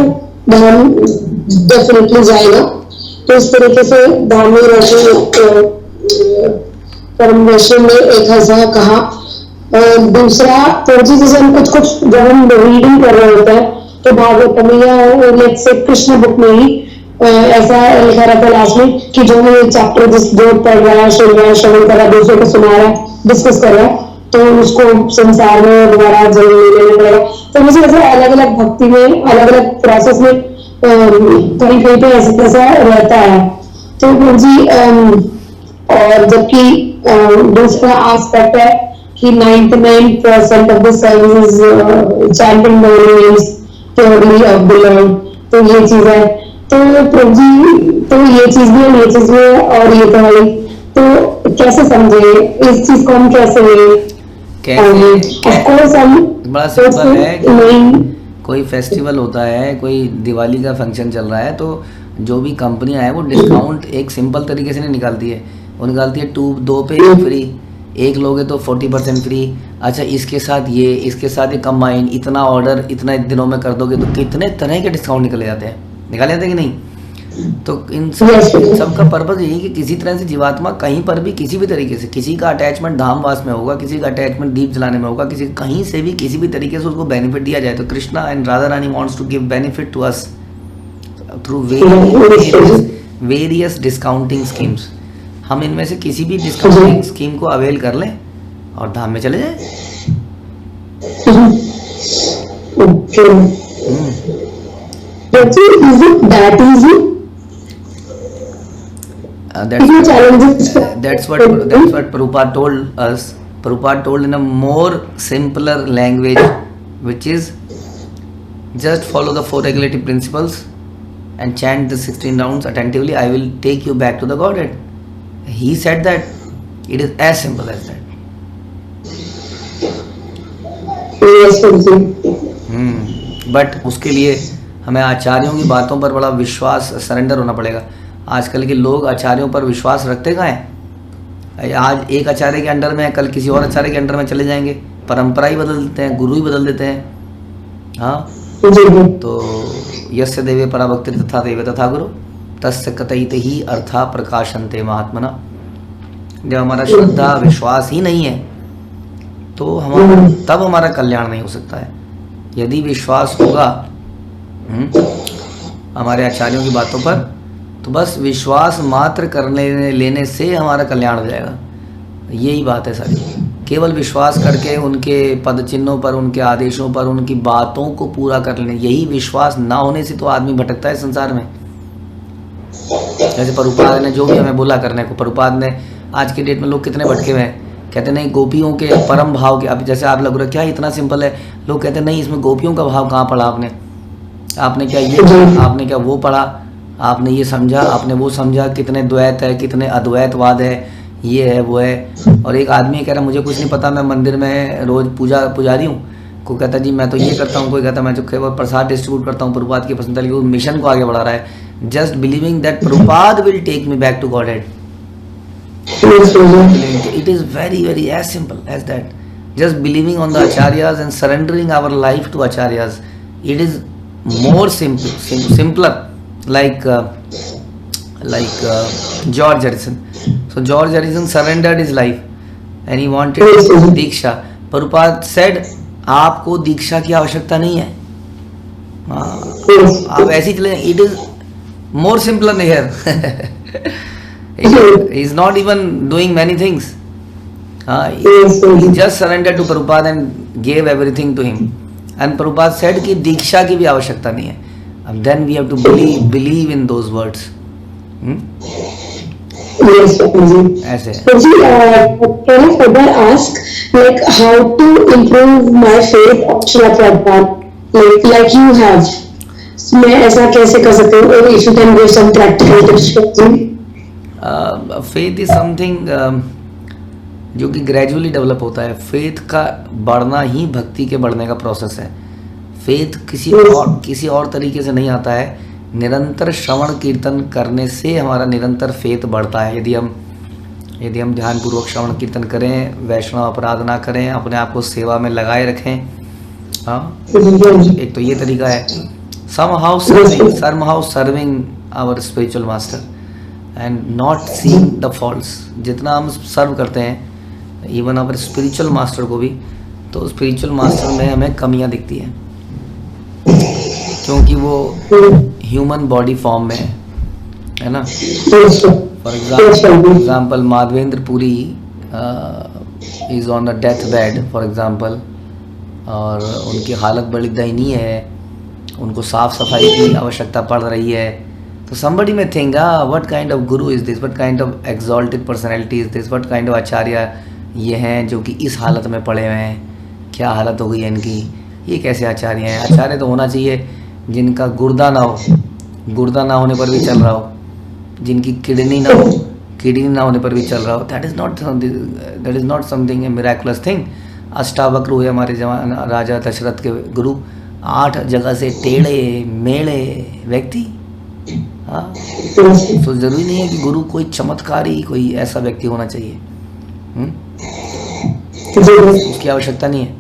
धाम डेफिनेटली जाएगा। तो इस तरीके से धाम में रहते परमेश्वर ने एक ऐसा कहा। दूसरा तो जैसे हम कुछ जब हम रीडिंग कर रहे होते हैं तो भागवत में या लेट्स से कृष्ण बुक में ही ऐसा लिखा रहता है लास्ट में कि जो ये चैप्टर जो पढ़ रहा है, सुन रहा है, श्रवण कर रहा है, दूसरे को सुना रहा है, डिस्कस कर रहा है, तो उसको संसार में दोबारा जन्म लेना पड़ेगा। तो मुझे ऐसा अलग अलग भक्ति में अलग अलग प्रोसेस में कहीं कहीं पे ऐसा रहता है। तो जी और जबकि दूसरा एस्पेक्ट है कि 99% of the service chanting the names purely of the Lord. तो ये चीज है। तो प्रभु जी तो ये चीज भी है, ये चीज भी है और ये तो है। तो कैसे समझे इस चीज को, हम कैसे कैसे ऑफ कोर्स हम बड़ा सिंपल है कि नहीं कोई फेस्टिवल होता है, कोई दिवाली का फंक्शन चल रहा है, तो जो भी कंपनियां हैं वो डिस्काउंट एक सिंपल तरीके से नहीं निकालती है। वो निकालती है 2 पे 1 फ्री, एक लोगे तो 40% फ्री, अच्छा इसके साथ ये कंबाइन, इतना ऑर्डर इतना दिनों में कर दोगे तो कितने तरह के डिस्काउंट निकले जाते हैं, निकाले जाते हैं कि नहीं। तो इन सब का पर्पज़ यही कि किसी तरह से जीवात्मा कहीं पर भी किसी भी तरीके से, किसी का अटैचमेंट धामवास में होगा, किसी का अटैचमेंट दीप जलाने में होगा, किसी कहीं से भी किसी भी तरीके से उसको बेनिफिट दिया जाए। तो Krishna and Radha Rani wants to give benefit to us through various discounting schemes. हम इनमें से किसी भी डिस्काउंटिंग स्कीम को अवेल कर लें और धाम में चले जाएं। That's what Prabhupada told us. Prabhupada told in a more simpler language, which is just follow the 4 regulative principles and chant the 16 rounds attentively. I will take you back to the Godhead. He said that it is as simple as that. But उसके लिए हमें आचार्यों की बातों पर बड़ा विश्वास, surrender होना पड़ेगा। आजकल के लोग आचार्यों पर विश्वास रखते कहाँ हैं? आज एक आचार्य के अंडर में है, कल किसी और आचार्य के अंडर में चले जाएंगे, परंपरा ही बदल देते हैं, गुरु ही बदल देते हैं। हाँ, तो यस्य देवे पराभक्ति तथा देवे तथा गुरु तस्य कथयिते ही अर्था प्रकाशन्ते महात्मना। जब हमारा श्रद्धा विश्वास ही नहीं है तो तब हमारा कल्याण नहीं हो सकता है। यदि विश्वास होगा हमारे आचार्यों की बातों पर, तो बस विश्वास मात्र करने लेने से हमारा कल्याण हो जाएगा। यही बात है सारी। केवल विश्वास करके उनके पद चिन्हों पर, उनके आदेशों पर, उनकी बातों को पूरा कर लेने, यही विश्वास ना होने से तो आदमी भटकता है संसार में। जैसे प्रभुपाद ने जो भी हमें बोला करने को, प्रभुपाद ने आज के डेट में लोग कितने भटके हुए हैं। कहते नहीं गोपियों के परम भाव के, अब जैसे आप लग रहा क्या इतना सिंपल है, लोग कहते नहीं इसमें गोपियों का भाव कहाँ पढ़ा आपने क्या ये पढ़ा, आपने क्या वो पढ़ा, आपने ये समझा, आपने वो समझा, कितने द्वैत है, कितने अद्वैतवाद है, ये है वो है। और एक आदमी कह रहा मुझे कुछ नहीं पता, मैं मंदिर में रोज पुजारी हूँ, कोई कहता जी मैं तो ये करता हूँ, कोई कहता मैं तो केवल प्रसाद डिस्ट्रीब्यूट करता हूँ। प्रभुपाद की पसंद है, मिशन को आगे बढ़ा रहा है, just believing that Prabhupada will take me back to godhead. It is very very as simple as that. Just believing on the acharyas and surrendering our life to acharyas. It is more simpler. Like George Harrison. So George Harrison surrendered his life and he wanted Diksha. Prabhupada said आपको दीक्षा की आवश्यकता नहीं है, आप ऐसे ही चले। It is more simpler here. He is not even doing many things. He just surrendered to Prabhupada and gave everything to him. And Prabhupada said कि दीक्षा की भी आवश्यकता नहीं है. And then we have to believe in those words. Yes, ऐसे है. can I further ask, like, how to improve my faith of Srila Prabhupada, like you have? मैं ऐसा कैसे कर सकती हूँ? If you can give some practical tips for me. Faith is something जो कि ग्रेजुअली डेवलप होता है। फेथ का बढ़ना ही भक्ति के बढ़ने का प्रोसेस है। फेथ किसी और तरीके से नहीं आता है। निरंतर श्रवण कीर्तन करने से हमारा निरंतर फेथ बढ़ता है। यदि हम ध्यानपूर्वक श्रवण कीर्तन करें, वैष्णव अपराध ना करें, अपने आप को सेवा में लगाए रखें। हाँ, एक तो ये तरीका है। somehow serving our spiritual master and not seeing the faults. जितना हम सर्व करते हैं इवन अपने स्पिरिचुअल मास्टर को भी, तो स्पिरिचुअल मास्टर में हमें कमियां दिखती हैं क्योंकि वो ह्यूमन बॉडी फॉर्म में है ना। For example Madhavendra Puri is on the death bed for example, और उनकी हालत बड़ी दयनीय है, उनको साफ सफाई की आवश्यकता पड़ रही है। तो somebody may think, what kind of guru is this, what kind of exalted personality is this, what kind of आचार्य ये हैं जो कि इस हालत में पड़े हुए हैं, क्या हालत हो गई है इनकी, ये कैसे आचार्य हैं। आचार्य तो होना चाहिए जिनका गुर्दा ना हो, गुर्दा ना होने पर भी चल रहा हो, जिनकी किडनी ना हो, किडनी ना होने पर भी चल रहा हो, that is not something A miraculous thing. Ashtavakra हुए हमारे जवान राजा दशरथ के गुरु, 8 जगह से टेढ़े मेढ़े व्यक्ति। हाँ, तो ज़रूरी नहीं है कि गुरु कोई चमत्कारी कोई ऐसा व्यक्ति होना चाहिए। उसकी आवश्यकता नहीं है।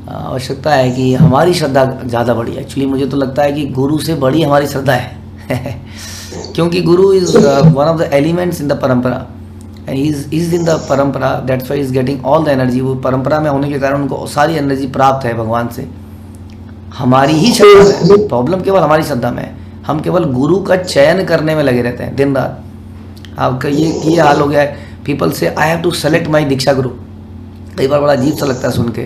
आवश्यकता है कि हमारी श्रद्धा ज़्यादा बड़ी है। एक्चुअली मुझे तो लगता है कि गुरु से बड़ी हमारी श्रद्धा है क्योंकि गुरु is one of the elements in the परंपरा, इज इन द परंपरा, that's why is getting all the energy. वो परंपरा में होने के कारण उनको सारी एनर्जी प्राप्त है भगवान से। हमारी ही श्रद्धा है, प्रॉब्लम केवल हमारी श्रद्धा में है। हम केवल गुरु का चयन करने में लगे रहते हैं दिन रात। आपका ये हाल हो गया है। पीपल से आई हैव टू सेलेक्ट माई दीक्षा गुरु। कई बार बड़ा अजीब सा लगता है सुन के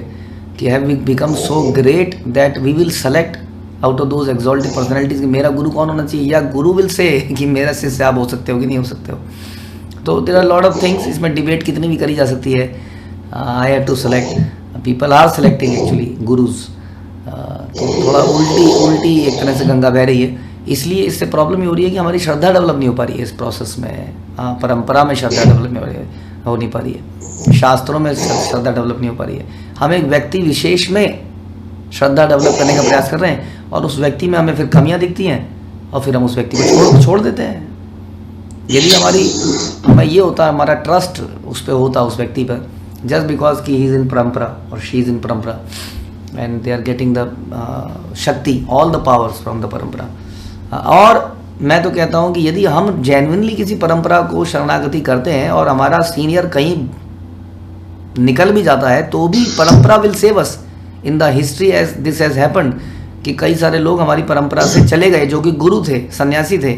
कि have we become so great that we will select out of those exalted personalities कि मेरा गुरु कौन होना चाहिए, या गुरु विल से कि मेरा शिष्य आप हो सकते हो कि नहीं हो सकते हो। तो there are lot of things, इसमें डिबेट कितनी भी करी जा सकती है। I have to select, people are selecting actually gurus. तो थोड़ा उल्टी एक तरह से गंगा बह रही है। इसलिए इससे प्रॉब्लम ये हो रही है कि हमारी श्रद्धा डेवलप नहीं हो पा रही है इस प्रोसेस में। परंपरा में श्रद्धा डेवलप हो नहीं पा रही है, शास्त्रों में श्रद्धा डेवलप नहीं हो पा रही है। हम एक व्यक्ति विशेष में श्रद्धा डेवलप करने का प्रयास कर रहे हैं और उस व्यक्ति में हमें फिर कमियां दिखती हैं और फिर हम उस व्यक्ति को छोड़ देते हैं। यदि हमें ये होता, हमारा ट्रस्ट उस पर होता, उस व्यक्ति पर, जस्ट बिकॉज कि ही इज़ इन परंपरा और she is in parampara and they are getting the shakti, all the powers from the parampara. और मैं तो कहता हूँ कि यदि हम जेन्युइनली किसी परंपरा को शरणागति करते हैं और हमारा सीनियर कहीं निकल भी जाता है तो भी parampara will save us. In the history as this has happened कि कई सारे लोग हमारी परंपरा से चले गए जो कि गुरु थे, सन्यासी थे,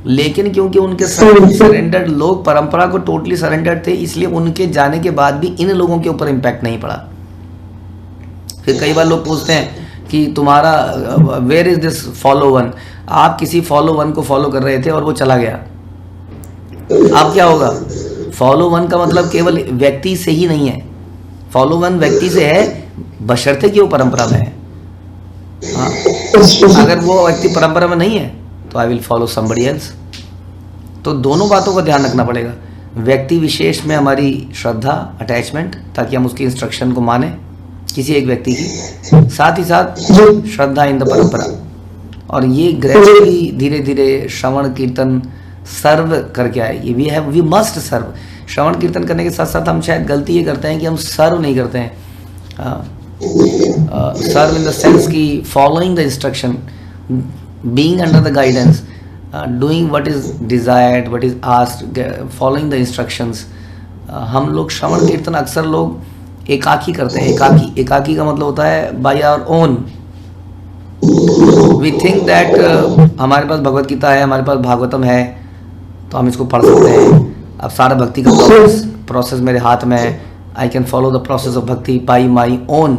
लेकिन क्योंकि उनके सरेंडर्ड लोग परंपरा को टोटली सरेंडर्ड थे, इसलिए उनके जाने के बाद भी इन लोगों के ऊपर इम्पैक्ट नहीं पड़ा। फिर कई बार लोग पूछते हैं कि तुम्हारा where is this follow one, आप किसी फॉलो वन को फॉलो कर रहे थे और वो चला गया, अब क्या होगा? फॉलो वन का मतलब केवल व्यक्ति से ही नहीं है। फॉलो वन व्यक्ति से है बशर्ते कि वो परंपरा में है। हाँ, अगर वो व्यक्ति परंपरा में नहीं है तो I will follow somebody else. तो दोनों बातों का ध्यान रखना पड़ेगा, व्यक्ति विशेष में हमारी श्रद्धा, अटैचमेंट, ताकि हम उसकी इंस्ट्रक्शन को माने किसी एक व्यक्ति की, साथ ही साथ श्रद्धा इन द परंपरा। और ये ग्रेजुअली धीरे धीरे श्रवण कीर्तन सर्व करके आएगी। वी मस्ट सर्व। श्रवण कीर्तन करने के साथ साथ हम शायद गलती ये करते हैं कि हम सर्व नहीं करते हैं। सर्व इन द सेंस की following the instruction, being under the guidance, doing what is desired, what is asked, following the instructions. हम लोग श्रवण कीर्तन अक्सर लोग एकाकी करते हैं। एकाकी का मतलब होता है by our own. We think that हमारे पास भगवत गीता है, हमारे पास भागवतम है, तो हम इसको पढ़ सकते हैं। अब सारा भक्ति का प्रोसेस मेरे हाथ में है। I can follow the process of भक्ति बाई माई ओन।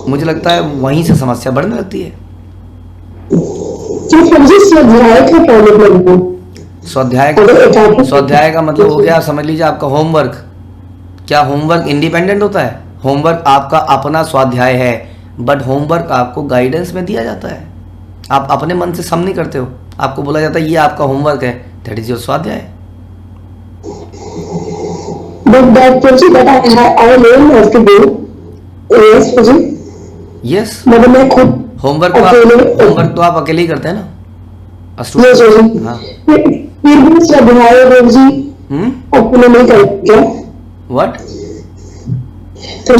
मुझे लगता है वहीं से समस्या बढ़ने लगती है। स्वाध्याय का मतलब हो गया, समझ लीजिए आपका होमवर्क। क्या होमवर्क इंडिपेंडेंट होता है? होमवर्क आपका अपना स्वाध्याय है, बट होमवर्क आपको गाइडेंस में दिया जाता है। आप अपने मन से सम नहीं करते हो, आपको बोला जाता है ये आपका होमवर्क है, दैट इज योर स्वाध्याय। यस, मैं खुद होमवर्क तो आप अकेले ही करते हैं ना। हाँ, नहीं करते व्हाट? तो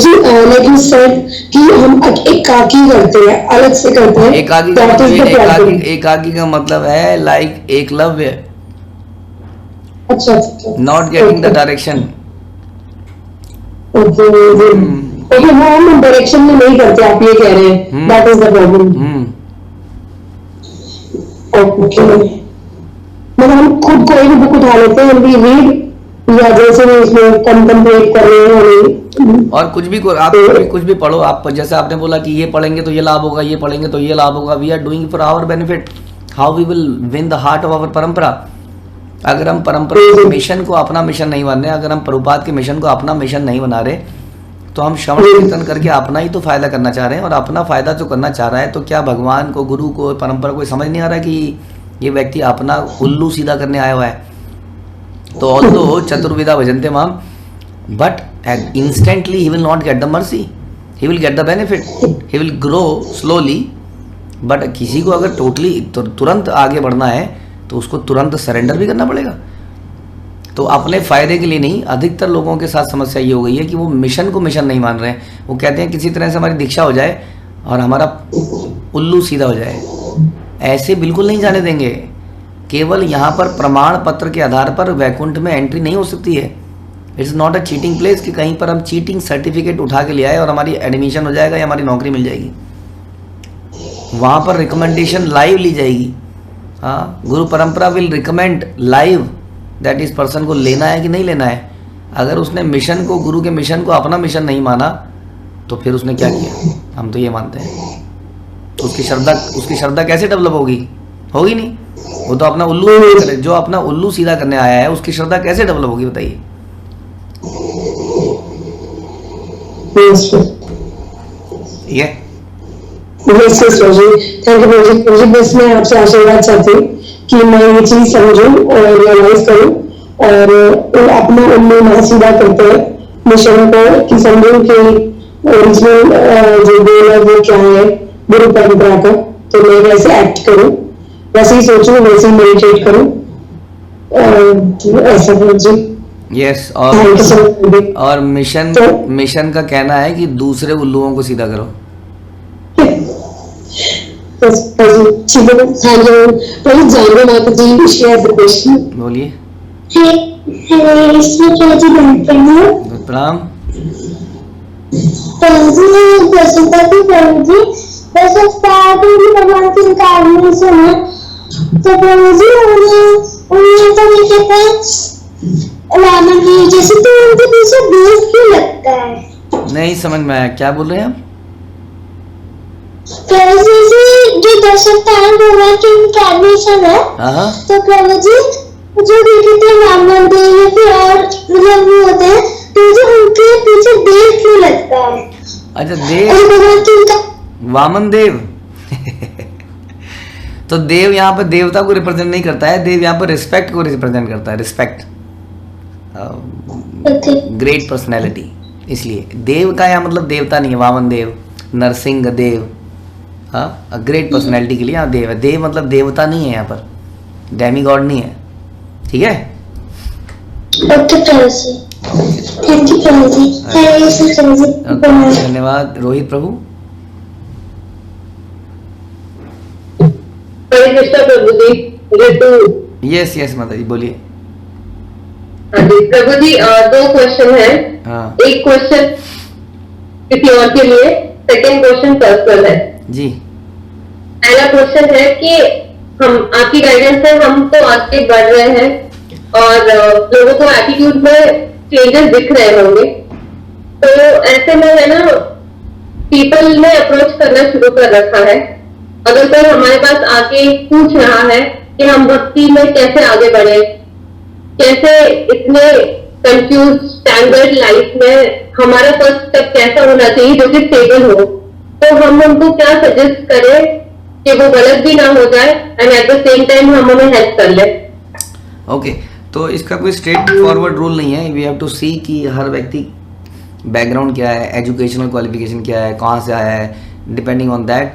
लाइक यू सेड कि हम एकाकी करते हैं, अलग से करते हैं। एकाकी का मतलब है लाइक एकलव्य। अच्छा, not getting the direction. Okay, वो हम डायरेक्शन में नहीं करते, आप ये कह रहे हैं, that is the problem. Okay, मतलब हम खुद कोई भी बुक उठा लेते हैं, वी रीड, या जैसे भी इसमें कंटेम्पलेट कर रहे हैं, और कुछ भी आप कुछ भी पढ़ो। आप जैसे आपने बोला कि ये पढ़ेंगे तो ये लाभ होगा, ये पढ़ेंगे तो ये लाभ होगा। We are doing for our benefit, how we will win the heart of our parampara. अगर हम परंपरा के मिशन को अपना मिशन नहीं बना रहे, अगर हम प्रभुपाद के मिशन को अपना मिशन नहीं बना रहे, तो हम श्रवण कीर्तन करके अपना ही तो फायदा करना चाह रहे हैं। और अपना फायदा जो करना चाह रहा है, तो क्या भगवान को, गुरु को, परंपरा को समझ नहीं आ रहा है कि ये व्यक्ति अपना उल्लू सीधा करने आया हुआ है। तो ऑल्दो चतुर्विधा भजन्ते माम, but instantly he will not get the mercy, he will get the benefit, he will grow slowly। But किसी को अगर टोटली तुरंत आगे बढ़ना है तो उसको तुरंत सरेंडर भी करना पड़ेगा। तो अपने फ़ायदे के लिए नहीं, अधिकतर लोगों के साथ समस्या ये हो गई है कि वो मिशन को मिशन नहीं मान रहे हैं। वो कहते हैं किसी तरह से हमारी दीक्षा हो जाए और हमारा उल्लू सीधा हो जाए। ऐसे बिल्कुल नहीं जाने देंगे। केवल यहाँ पर प्रमाण पत्र के आधार पर वैकुंठ में एंट्री नहीं हो सकती है। It's not a cheating place कि कहीं पर हम चीटिंग सर्टिफिकेट उठा के ले आए और हमारी एडमिशन हो जाएगा या हमारी नौकरी मिल जाएगी। वहाँ पर रिकमेंडेशन लाइव ली जाएगी। हाँ, गुरु परंपरा विल रिकमेंड लाइव दैट इस पर्सन को लेना है कि नहीं लेना है। अगर उसने मिशन को, गुरु के मिशन को अपना मिशन नहीं माना तो फिर उसने क्या किया? हम तो ये मानते हैं। तो उसकी श्रद्धा कैसे डेवलप होगी? होगी नहीं। वो तो अपना उल्लू, जो अपना उल्लू सीधा करने आया है उसकी श्रद्धा कैसे डेवलप होगी बताइए? ठीक है। Yes yes Prabhu ji, thank you Prabhu ji. Prabhu ji बस मैं आपसे आशीर्वाद चाहती हूँ कि मैं ये चीज समझूं और रियलाइज करूं और अपना उल्लू ना सीधा करते हैं मिशन को, कि समझूं कि ओरिजिनल जो गोल है वो क्या है गुरु परंपरा का। तो मैं वैसे एक्ट करूं, वैसे ही सोचूं, वैसे ही मेडिटेट करूं और ऐसा Prabhu ji. Yes. Thank you so much. और मिशन का कहना है कि दूसरे उल्लुओं को सीधा करो। जानवी माता जी शेयर द क्वेश्चन। बोलिए। प्रणाम। जैसे तो उनके पीछे देश क्यों लगता है? नहीं समझ में आया, क्या बोल रहे हैं आप? प्रभु जी जो दशावतार भगवान की इनकार्नेशन है, तो प्रभु जी जो देखते हैं वामन देव या फिर और मतलब वो होते हैं, तो जो उनके पीछे देव क्यों लगता है? अच्छा, देव, भगवान की वामन देव। तो देव यहाँ पर देवता को रिप्रेजेंट नहीं करता है, देव यहाँ पर रिस्पेक्ट को रिप्रेजेंट करता है। Respect, great personality. इसलिए देव का यहाँ मतलब देवता नहीं है। वामन देव, नरसिंह देव, हाँ, ग्रेट पर्सनैलिटी के लिए यहाँ देव है। देव मतलब देवता नहीं है, यहाँ पर डेमी गॉड नहीं है। ठीक है। धन्यवाद। रोहित प्रभु। प्रभु जी, यस यस माता जी बोलिए। प्रभु जी, दो क्वेश्चन है। एक क्वेश्चन किसी और के लिए, सेकंड क्वेश्चन पर्सनल है जी। पहला क्वेश्चन है कि हम आपकी गाइडेंस से हम तो आगे बढ़ रहे हैं और लोगों को एटीट्यूड में चेंजेस दिख रहे होंगे, तो ऐसे में है ना, पीपल ने अप्रोच करना शुरू कर रखा है। अगर कोई हमारे पास आके पूछ रहा है कि हम भक्ति में कैसे आगे बढ़े, कैसे इतने कंफ्यूज स्टैंडर्ड लाइफ में हमारा फर्स्ट स्टेप कैसा होना चाहिए जो कि स्टेबल हो, तो हम उनको क्या सजेस्ट करें कि वो गलत भी ना हो जाए and at the same time हम हमें हेल्प कर ले। ओके, तो इसका कोई स्ट्रेट फॉरवर्ड रूल नहीं है। वी हैव टू सी कि हर व्यक्ति बैकग्राउंड क्या है, एजुकेशनल क्वालिफिकेशन क्या है, कहाँ से आया है। डिपेंडिंग ऑन दैट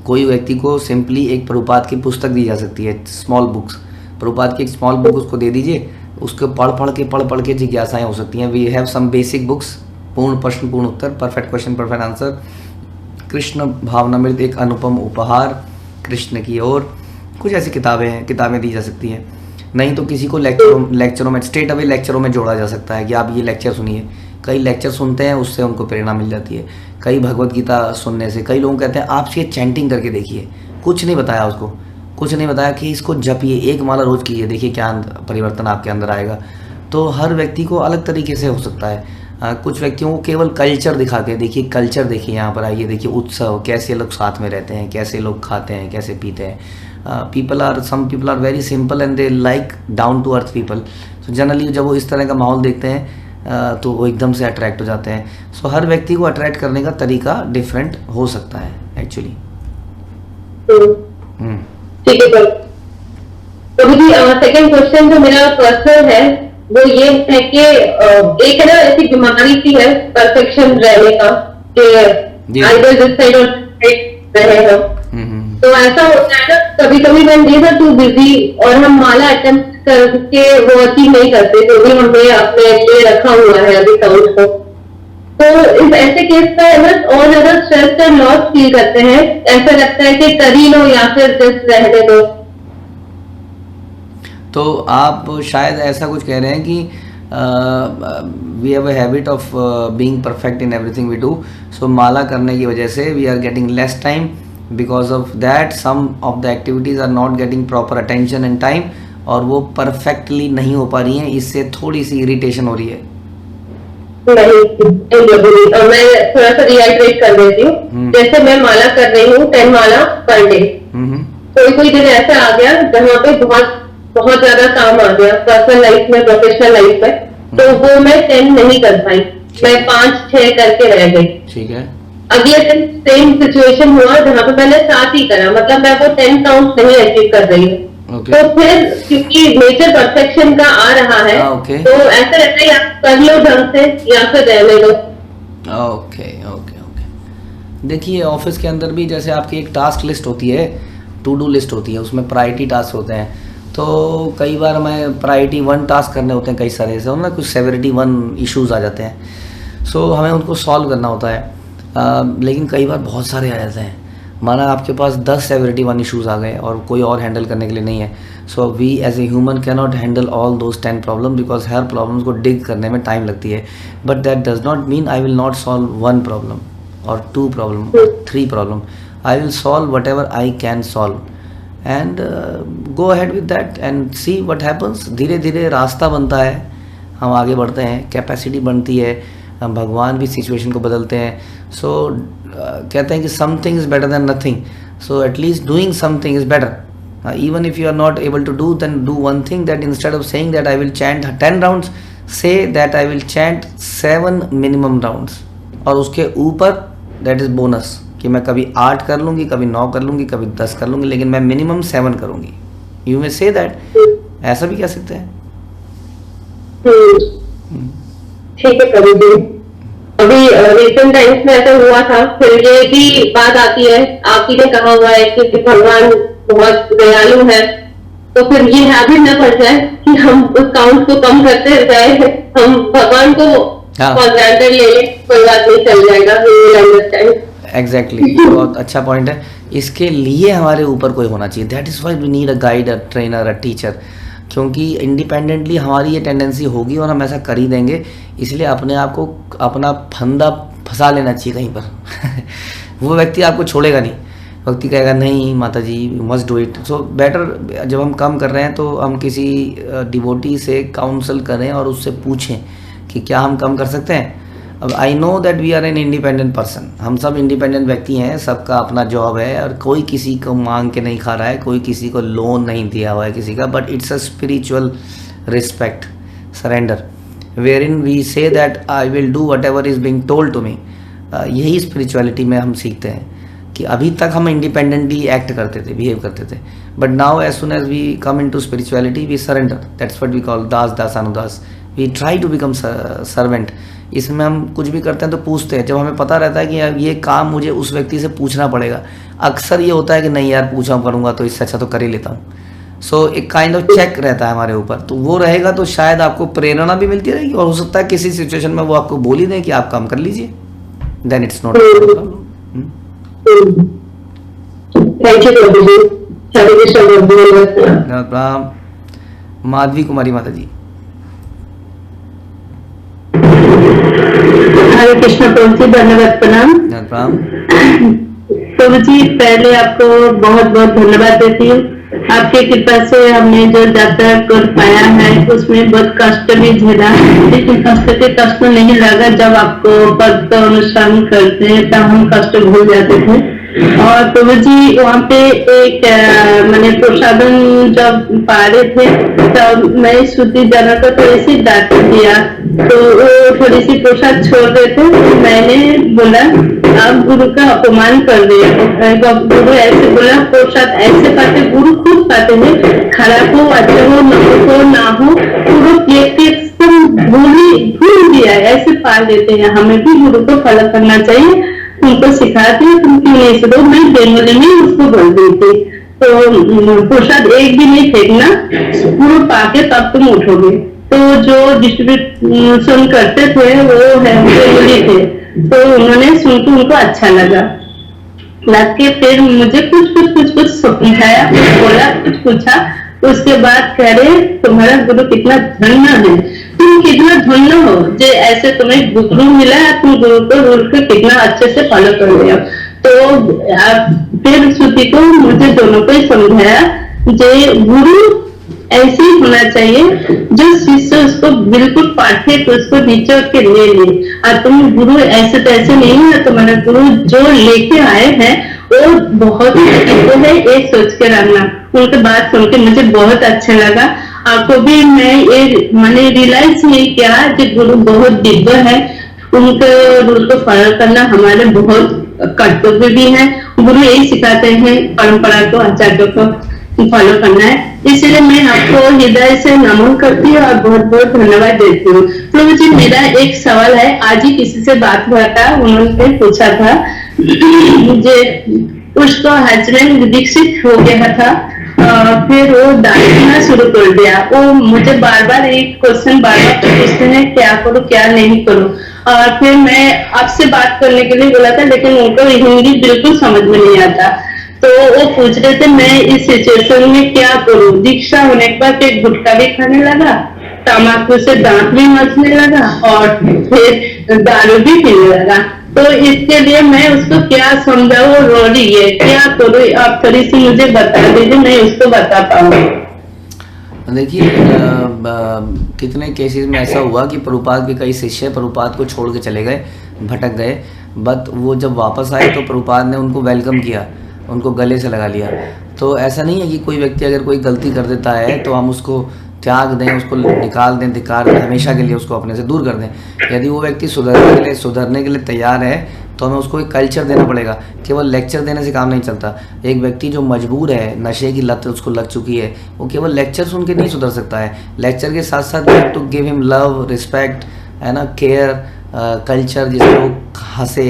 कोई व्यक्ति को सिंपली एक प्रभुपाद की पुस्तक दी जा सकती है, स्मॉल बुक्स। प्रभुपाद की एक स्मॉल बुक उसको दे दीजिए, उसको पढ़ पढ़ के जिज्ञासाएं हो सकती हैं। We have some basic books, Purna Prashna Purna Uttar, perfect question perfect answer, Krishna Bhavanamrita, एक अनुपम उपहार कृष्ण की ओर, कुछ ऐसी किताबें दी जा सकती हैं। नहीं तो किसी को लेक्चरों में, स्ट्रेट अवे लेक्चरों में जोड़ा जा सकता है कि आप ये लेक्चर सुनिए। कई लेक्चर सुनते हैं, उससे उनको प्रेरणा मिल जाती है। कई भगवत गीता सुनने से, कई लोग कहते हैं आप ये चैंटिंग करके देखिए, कुछ नहीं बताया उसको, कुछ नहीं बताया कि इसको जपिए, एक माला रोज कीजिए, देखिए क्या परिवर्तन आपके अंदर आएगा। तो हर व्यक्ति को अलग तरीके से हो सकता है। कुछ व्यक्तियों को केवल कल्चर दिखा के देखिए, कल्चर देखिए, यहाँ पर आइए देखिए उत्सव, कैसे लोग साथ में रहते हैं, कैसे लोग खाते हैं, कैसे पीते हैं। Some people are very simple and they like down to earth people. So generally जब वो इस तरह का माहौल देखते हैं तो वो एकदम से अट्रैक्ट हो जाते हैं। सो हर व्यक्ति को अट्रैक्ट करने का तरीका डिफरेंट हो सकता है एक्चुअली। ठीक है सर, प्रभु जी सेकंड क्वेश्चन जो मेरा पर्सनल है वो ये है कि एक है ना ऐसी बीमारी सी है परफेक्शन रहने का कि आइदर दिस साइड और रहे हो, तो ऐसा होता है ना कभी कभी when days are too busy और हम माला अटेम्प्ट करके वो अचीव नहीं करते जो भी हमने अपने लिए रखा हुआ है अभी काउंट को, तो इस ऐसे केस में ना और ज्यादा स्ट्रेस और लॉस फील करते हैं, ऐसा लगता है कि कर ही लो या फिर जस्ट रहने दो। तो आप शायद ऐसा कुछ कह रहे हैं कि we have a habit of being perfect in everything we do, so माला करने की वजह से we are getting less time, because of that some of the activities are not getting proper attention and time, और वो perfectly नहीं हो पा रही हैं, इससे थोड़ी सी इरिटेशन हो रही है। नहीं, मैं थोड़ा सा रिहाइड्रेट कर देती हूँ। जैसे मैं माला कर रही हूँ 10 माला पर डे, कोई दिन ऐसा आ गया जहाँ पे बहुत ज्यादा काम आ गया पर्सनल लाइफ में, प्रोफेशनल लाइफ में, तो वो मैं 10 नहीं कर पाई, मैं 5-6 करके रह गई। ठीक है। अगले दिन सेम सिचुएशन हुआ जहाँ पे मैंने 7 ही करा, मतलब मैं वो 10 काउंट नहीं अचीव कर रही हूँ। तो फिर क्योंकि नेचर परफेक्शन का आ रहा है, तो ऐसा रहता है या कर लो ढंग से या फिर रहने दो। ओके। देखिए ऑफिस के अंदर भी जैसे आपकी एक टास्क लिस्ट होती है, टू डू लिस्ट होती है, उसमें प्रायोरिटी टास्क होते हैं, तो कई बार हमें प्रायोरिटी 1 टास्क करने होते हैं, कई सारे ऐसे हो ना कुछ सेवरिटी 1 इश्यूज आ जाते हैं, सो हमें उनको सॉल्व करना होता है, लेकिन कई बार बहुत सारे आ जाते हैं, माना आपके पास 10 सेवरिटी 1 इश्यूज आ गए और कोई और हैंडल करने के लिए नहीं है, so we as a human can not handle all those 10 problem, because हर प्रॉब्लम्स को डिग करने में टाइम लगती है, but that does not mean I will not solve 1 problem और 2 problem, 3 problem, I will solve whatever I can solve and go ahead with that and see what happens. धीरे धीरे रास्ता बनता है, हम आगे बढ़ते हैं, कैपेसिटी बनती है, भगवान भी सिचुएशन को बदलते हैं। सो कहते हैं कि something is better than nothing, so at least doing something is better, even if you are not able to do, then do one thing, that instead of saying that I will chant 10 rounds, say that I will chant 7 minimum rounds, और उसके ऊपर that is bonus कि मैं कभी 8 कर लूँगी, कभी 9 कर लूँगी, कभी 10 कर लूँगी, लेकिन मैं मिनिमम 7 करूँगी। यू मे से दैट, ऐसा भी कह सकते हैं। ठीक है प्रभु जी। अभी रिसेंट टाइम्स में ऐसा हुआ था, फिर ये भी बात आती है, आप ही ने कहा हुआ है कि भगवान बहुत दयालु है, तो फिर ये हैबिट न पड़ जाए कि हम उस काउंट को कम करते जाए, हम भगवान को फॉर ग्रांटेड ले लें, कोई बात नहीं, चल जाएगा। एग्जैक्टली, बहुत अच्छा पॉइंट है। इसके लिए हमारे ऊपर कोई होना चाहिए, that is why we need a guide, a trainer, a teacher, क्योंकि इंडिपेंडेंटली हमारी ये टेंडेंसी होगी और हम ऐसा कर ही देंगे, इसलिए अपने आप को अपना फंदा फंसा लेना चाहिए कहीं पर वो व्यक्ति आपको छोड़ेगा नहीं, व्यक्ति कहेगा नहीं माता जी you must do it. So better जब हम कम कर रहे हैं तो हम किसी डिवोटी से काउंसल करें और उससे पूछें कि क्या हम कम कर सकते हैं। अब I know that we are an independent person, हम सब इंडिपेंडेंट व्यक्ति हैं, सबका अपना जॉब है और कोई किसी को मांग के नहीं खा रहा है, कोई किसी को लोन नहीं दिया हुआ है किसी का, but it's a spiritual respect, surrender, wherein we say that I will do whatever is being told to me. यही स्पिरिचुअलिटी में हम सीखते हैं कि अभी तक हम इंडिपेंडेंटली एक्ट करते थे, बिहेव करते थे, but now as soon as we come into spirituality we surrender, that's what we call das das anudas, we try to become servant. इसमें हम कुछ भी करते हैं तो पूछते हैं, जब हमें पता रहता है कि ये काम मुझे उस व्यक्ति से पूछना पड़ेगा, अक्सर ये होता है कि नहीं यार पूछा करूँगा तो इससे अच्छा तो कर ही लेता हूँ। सो एक काइंड ऑफ चेक रहता है हमारे ऊपर, तो वो रहेगा तो शायद आपको प्रेरणा भी मिलती रहेगी, और हो सकता है किसी सिचुएशन में वो आपको बोल ही दें कि आप काम कर लीजिए, then it's not problem. Madhavi Kumari माता जी। हरे कृष्ण प्रभु जी, धन्यवाद, प्रणाम। प्रभु जी पहले आपको बहुत बहुत धन्यवाद देती हूँ, आपकी कृपा से हमने जो यात्रा कर पाया है उसमें बहुत कष्ट भी झेला, लेकिन कष्ट के कष्ट नहीं लगा, जब आपको भक्त अनुसरण करते हैं तब हम कष्ट भूल जाते थे। और प्रभु जी वहाँ पे एक मैंने प्रसादन जब पा रहे थे तब मैं श्रुति जाना को थोड़ी सी डांट दिया, तो वो थोड़ी सी प्रसाद छोड़ रहे थे, तो मैंने बोला आप गुरु का अपमान कर दिया। गुरु ऐसे बोला, प्रसाद ऐसे पाते, गुरु खुद पाते हैं, खराब हो अच्छा हो ना हो, पूरा प्लेट के भूल दिया है, ऐसे पाल देते हैं। हमें भी गुरु को फॉलो करना चाहिए। उनको सिखाते हैं, तुम क्यों नहीं सीखो, मैं बेंगली में उसको बोल दी थी। तो प्रसाद एक भी नहीं फेंकना, पूरा पाके तब तुम उठोगे। तो जो डिस्ट्रीब्यूशन करते थे वो है बेंगली थे, तो उन्होंने सुन के उनको अच्छा लगा। लग के फिर मुझे कुछ समझाया, कुछ बोला, कुछ पूछा। उसके बाद कह रहे तुम्हारा गुरु कितना धन्य है, तुम कितना धन्य हो जो ऐसे तुम्हें गुरु मिला, तुम गुरु को रूल को कितना अच्छे से फॉलो कर रहे हो। तो फिर श्रुति को मुझे दोनों को ही समझाया जो गुरु ऐसे ही होना चाहिए, जो शिष्य उसको बिल्कुल पाठे तो उसको नीचे के ले ले। और तुम गुरु ऐसे तैसे नहीं है, तुम्हारा गुरु जो लेके आए हैं वो बहुत है, एक सोच के रखना। उनकी बात सुन के मुझे बहुत अच्छा लगा। आपको भी मैंने रियलाइज नहीं किया कि गुरु बहुत दिव्य है, उनके रूल को फॉलो करना हमारे बहुत कर्तव्य भी है। गुरु यही सिखाते हैं, परंपरा को, आचार्यों को फॉलो करना है। इसलिए मैं आपको हृदय से नमन करती हूँ और बहुत बहुत धन्यवाद देती हूँ। प्रभु जी, मेरा एक सवाल है। आज ही किसी से बात हुआ था, उन्होंने पूछा था मुझे, उसको हस्बैंड विकसित हो गया था, फिर वो डांटना शुरू कर दिया। वो मुझे बार बार एक क्वेश्चन बार पूछते हैं, क्या करूँ क्या नहीं करूँ। और फिर मैं आपसे बात करने के लिए बोला था, लेकिन उनको हिंदी बिल्कुल समझ में नहीं आता। तो वो पूछ रहे थे मैं इस सिचुएशन में क्या करूं। दीक्षा होने के बाद फिर गुटखा भी खाने लगा, तम्बाकू से दांत भी मचने लगा और फिर दारू भी पीने लगा। तो इसके लिए मैं उसको क्या समझाऊं, वो रो रही है, क्या करूं, आप थोड़ी सी मुझे बता दीजिए, मैं उसको बता पाऊँ। देखिए कितने केसेस में ऐसा हुआ कि प्रभुपाद के कई शिष्य प्रभुपाद को छोड़ के चले गए, भटक गए, बट वो जब वापस आए तो प्रभुपाद ने उनको वेलकम किया, उनको गले से लगा लिया। तो ऐसा नहीं है कि कोई व्यक्ति अगर कोई गलती कर देता है तो हम उसको त्याग दें, उसको निकाल दें, धिक्कार दें, हमेशा के लिए उसको अपने से दूर कर दें। यदि वो व्यक्ति सुधरने के लिए तैयार है तो हमें उसको एक कल्चर देना पड़ेगा। केवल लेक्चर देने से काम नहीं चलता। एक व्यक्ति जो मजबूर है, नशे की लत उसको लग चुकी है, वो केवल लेक्चर सुन के नहीं सुधर सकता है। लेक्चर के साथ साथ we have to give him love, respect, है ना, केयर, कल्चर जिसमें वो हंसे।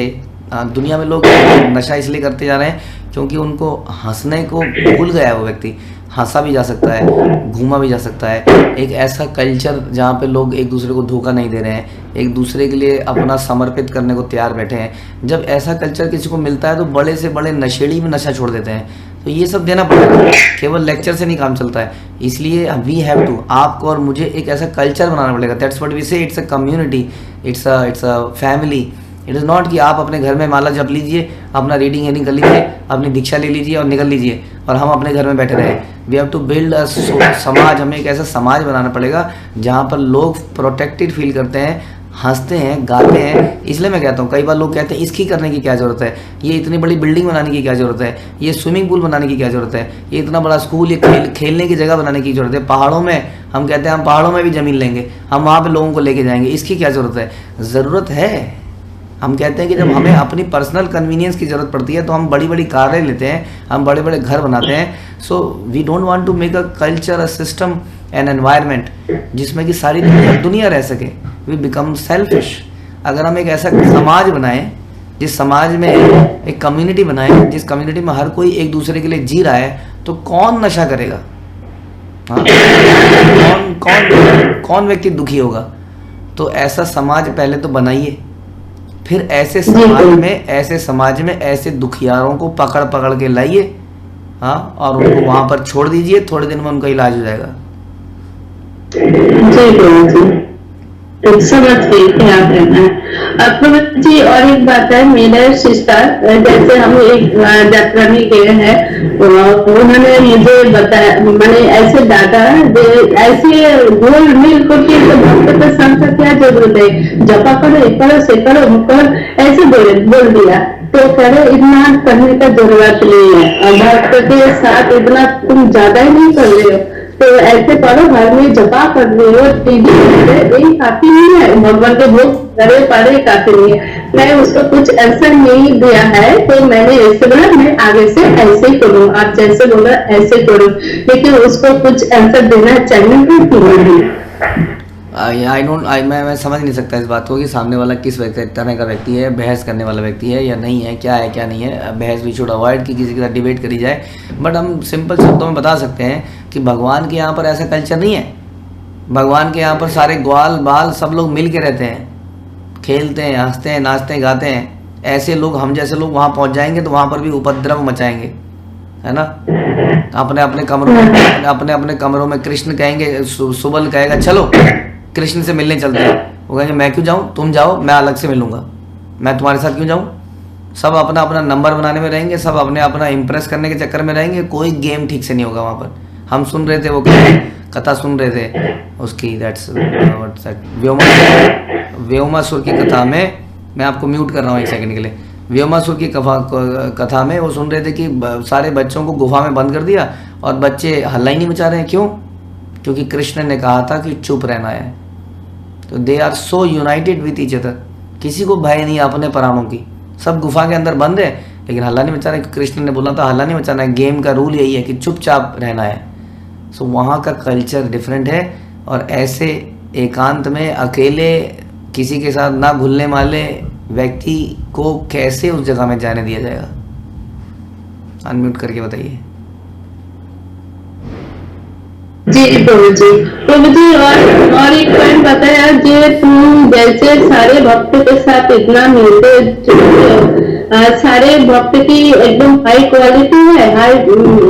दुनिया में लोग नशा इसलिए करते जा रहे हैं क्योंकि उनको हंसने को भूल गया है। वो व्यक्ति हंसा भी जा सकता है, घूमा भी जा सकता है। एक ऐसा कल्चर जहाँ पे लोग एक दूसरे को धोखा नहीं दे रहे हैं, एक दूसरे के लिए अपना समर्पित करने को तैयार बैठे हैं। जब ऐसा कल्चर किसी को मिलता है तो बड़े से बड़े नशेड़ी भी नशा छोड़ देते हैं। तो ये सब देना पड़ेगा, केवल लेक्चर से नहीं काम चलता है। इसलिए वी हैव टू, आपको और मुझे एक ऐसा कल्चर बनाना पड़ेगा। दैट्स व्हाट वी से, it's a community, it's a family. It is not कि आप अपने घर में माला जप लीजिए, अपना रीडिंग कर लीजिए, अपनी दीक्षा ले लीजिए और निकल लीजिए और हम अपने घर में बैठे रहें। We have to build a samaj. हमें एक ऐसा समाज बनाना पड़ेगा जहाँ पर लोग प्रोटेक्टेड फील करते हैं, हंसते हैं, गाते हैं। इसलिए मैं कहता हूँ, कई बार लोग कहते हैं इसकी करने की क्या ज़रूरत है, ये इतनी बड़ी बिल्डिंग बनाने की क्या ज़रूरत है, ये स्विमिंग पूल बनाने की क्या ज़रूरत है, ये इतना बड़ा स्कूल, ये खेलने की जगह बनाने की ज़रूरत है। पहाड़ों में हम कहते हैं हम पहाड़ों में भी ज़मीन लेंगे, हम वहाँ पर लोगों को लेके जाएंगे, इसकी क्या ज़रूरत है? ज़रूरत है। हम कहते हैं कि जब हमें अपनी पर्सनल कन्वीनियंस की ज़रूरत पड़ती है तो हम बड़ी बड़ी कारें लेते हैं, हम बड़े बड़े घर बनाते हैं। So we don't want to make a culture, a system, an environment जिसमें कि सारी दुनिया रह सके। We become selfish. अगर हम एक ऐसा समाज बनाएं, जिस समाज में एक कम्युनिटी बनाएं, जिस कम्युनिटी में हर कोई एक दूसरे के लिए जी रहा है, तो कौन नशा करेगा? हाँ, कौन व्यक्ति दुखी होगा? तो ऐसा समाज पहले तो बनाइए, फिर ऐसे समाज में ऐसे दुखियारों को पकड़ के लाइए, हाँ, और उनको वहां पर छोड़ दीजिए। थोड़े दिन में उनका इलाज हो जाएगा। समझ गई क्या कहना है प्रभु जी। और एक बात है, मेरा सिस्टर, जैसे हम एक यात्रा में गए हैं, उन्होंने मुझे बताया, मैंने ऐसे डाटा, ऐसे गोल मिल को भक्त का संत का क्या जरूरत है, जपा करो, करो से करो, ऐसे बोल दिया। तो कह रहे इतना करने का जरूरत नहीं है, भक्त के साथ इतना तुम ज्यादा ही नहीं कर रहे हो। तो ऐसे पढ़ो, घर में जपा कर रही हो, टीवी यही काफी नहीं है, भगवान के भोग करे पढ़े काफी नहीं है। मैं उसको कुछ आंसर नहीं दिया है, तो मैंने ऐसे बोला मैं आगे से ऐसे ही करूँ, आप जैसे बोला ऐसे करूँ, लेकिन उसको कुछ आंसर देना चाहिए। मैं समझ नहीं सकता इस बात को कि सामने वाला किस तरह का व्यक्ति है, बहस करने वाला व्यक्ति है या नहीं है, क्या है क्या नहीं है। बहस वी शुड अवॉइड कि किसी के साथ डिबेट करी जाए, बट हम सिंपल शब्दों में बता सकते हैं कि भगवान के यहाँ पर ऐसा कल्चर नहीं है। भगवान के यहाँ पर सारे ग्वाल बाल सब लोग मिल के रहते हैं, खेलते हैं, हंसते हैं, नाचते हैं, गाते हैं। ऐसे लोग, हम जैसे लोग वहाँ पहुँच जाएंगे तो वहाँ पर भी उपद्रव मचाएंगे, है ना। अपने अपने कमरों में कृष्ण कहेंगे, सुबल कहेगा चलो कृष्ण से मिलने चलते हैं, वो कहेंगे मैं क्यों जाऊँ, तुम जाओ, मैं अलग से मिलूंगा, मैं तुम्हारे साथ क्यों जाऊँ। सब अपना अपना नंबर बनाने में रहेंगे, सब अपने अपना इम्प्रेस करने के चक्कर में रहेंगे, कोई गेम ठीक से नहीं होगा वहाँ पर। हम सुन रहे थे वो कथा सुन रहे थे उसकी, दैट्स व्योमासुर की कथा में, मैं आपको म्यूट कर रहा हूँ 1 सेकंड के लिए। व्योमासुर की कथा में वो सुन रहे थे कि सारे बच्चों को गुफा में बंद कर दिया और बच्चे हल्ला ही नहीं मचा रहे हैं। क्यों? क्योंकि कृष्ण ने कहा था कि चुप रहना है। तो they are so united with each other, किसी को भय नहीं अपने प्राणों की, सब गुफा के अंदर बंद है लेकिन हल्ला नहीं मचा रहे। कृष्ण ने बोला था हल्ला नहीं मचाना है, गेम का रूल यही है कि चुपचाप रहना है। सो वहाँ का कल्चर डिफरेंट है, और ऐसे एकांत में अकेले किसी के साथ ना घुलने वाले व्यक्ति को कैसे उस जगह में जाने दिया जाएगा? अनम्यूट करके बताइए। जी प्रभु जी, और एक पॉइंट बताया कि तुम जैसे सारे भक्त के साथ इतना मिलते जुलते हो, सारे भक्त की एकदम हाई क्वालिटी है, हाई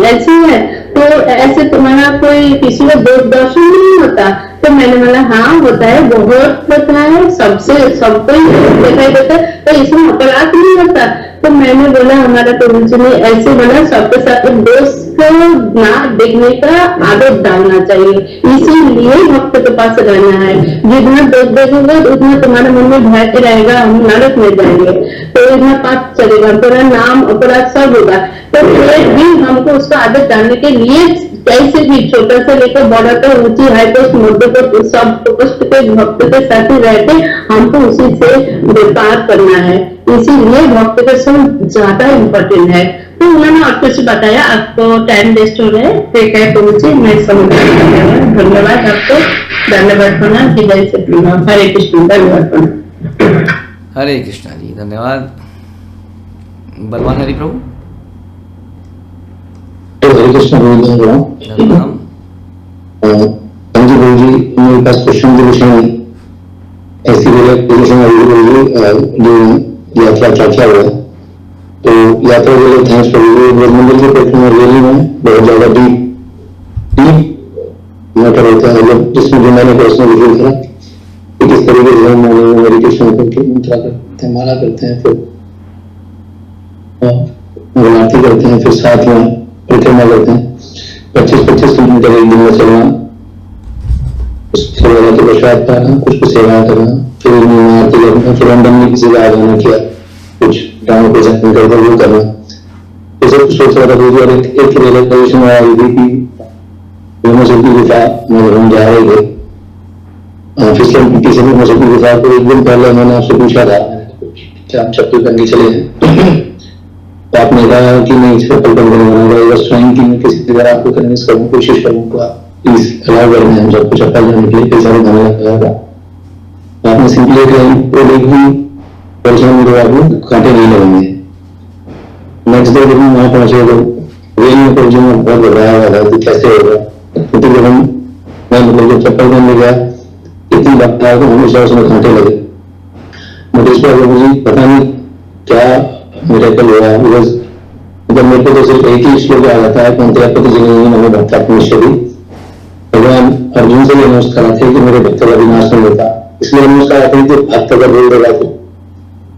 ऐसी है, तो ऐसे तुम्हारा कोई किसी को दर्शन नहीं होता। तो मैंने बोला हाँ होता है, बहुत होता है, सबसे सबको दिखाई देता है, तो इसमें अपराध नहीं होता। तो मैंने बोला हमारा प्रभु जी ने ऐसे बोला सबके साथ दोस्त को ना देखने का आदत डालना चाहिए, इसीलिए भक्त के पास रहना है। जितना दोस्त देखोगे उतना तुम्हारे मन में भय रहेगा, हम नरक में जाएंगे, तो इतना पाप चलेगा, पूरा नाम अपराध सब होगा। तो फिर भी हमको उसको आदत डालने के लिए कैसे भी छोटा से लेकर बड़ा तक ऊंची हाई पोस्ट मुद्दे पर सब पोस्ट के भक्त के साथ ही रहते हमको उसी से व्यापार करना है, इसीलिए भक्त का संग ज्यादा इम्पोर्टेंट है। तो उन्होंने आपको से बताया, आपको टाइम वेस्ट हो रहा है, ठीक है पहुंचे, मैं समझ धन्यवाद आपको, धन्यवाद होना हृदय से। हरे कृष्ण, धन्यवाद। हरे कृष्णा जी, धन्यवाद। बलवान हरि प्रभु। हरे कृष्ण बोल रहा हूँ। गुरु जी मेरे पास क्वेश्चन के विषय में ऐसी पोजिशन जो यात्रा क्या हुआ, तो यात्रा के लिए थैंक्स प्रभु जी। ब्रह्मंडल के प्रश्न में रियली में बहुत ज्यादा डीप मैटर होता है, मतलब जिसमें जो मैंने प्रश्न रिवील करा कि किस तरीके से हम मेडिटेशन करके मंत्रा करते हैं, माला करते हैं, फिर आरती करते हैं, फिर साथ में परिक्रमा करते हैं, 25-25 किलोमीटर एक दिन में चलना, उसके बाद प्रसाद पाना, कुछ को सेवा करना, फिर आरती करना, फिर रंडमली किसी का आगमन किया, कुछ गाँव को जैसे करते वो करना। तो सब कुछ सोच रहा था और एक रियलाइजेशन आया थी कि यूनिवर्सिटी गुफा में हम जा रहे थे, फिसलन किसी यूनिवर्सिटी गुफा को एक दिन पहले मैंने आपसे पूछा था क्या हम चप्पल पहन के चले हैं, तो आपने कहा कि नहीं चप्पल पहन के नहीं बना, बस स्वयं की मैं किसी तरह आपको कन्विंस करूँ, कोशिश करूँ तो आप प्लीज अलाउ कर दें हम सबको चप्पल पहनने के लिए, कई सारे धन लगा था। आपने सिंपली आपको कांटे नहीं लगेंगे। नेक्स्ट डे जब हम वहां पहुंचे तो रेल में पहुंचे में बहुत घबराया हुआ था कि कैसे होगा, क्योंकि जब मैं मतलब जब चप्पल पहनने गया इतनी बात था तो हमेशा उसमें कांटे लगे। मुझे इस पर मुझे पता नहीं क्या मिरेकल हुआ, बिकॉज जब मेरे को तो सिर्फ एक ही श्लोक आ जाता है, नमो भक्तात्मेश्वरी। भगवान अर्जुन से भी नमस्कार आते कि मेरे भक्त का विनाश नहीं होता, इसलिए नमस्कार आते हैं कि भक्त का बोल देगा तो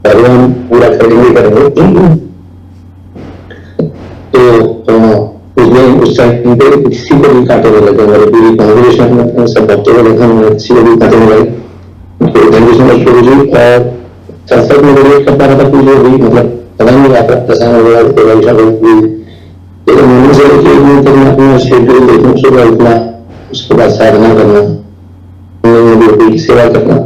भगवान पूरा करेंगे। तो उस टाइम पे किसी को भी कांटे नहीं लगे, मेरे पूरी कांग्रेगेशन में सब भक्तों को देखा, मैंने किसी को भी कांटे नहीं लगे। तो thank you so much Prabhu जी। और सत्संग में वेट कर पा रहा था कुछ भी, मतलब पता नहीं आता प्रसंग वगैरह, मैंने से अपना शेड्यूल देखूँ, सुबह उठना, उसके बाद साधना करना, बेटी की सेवा करना,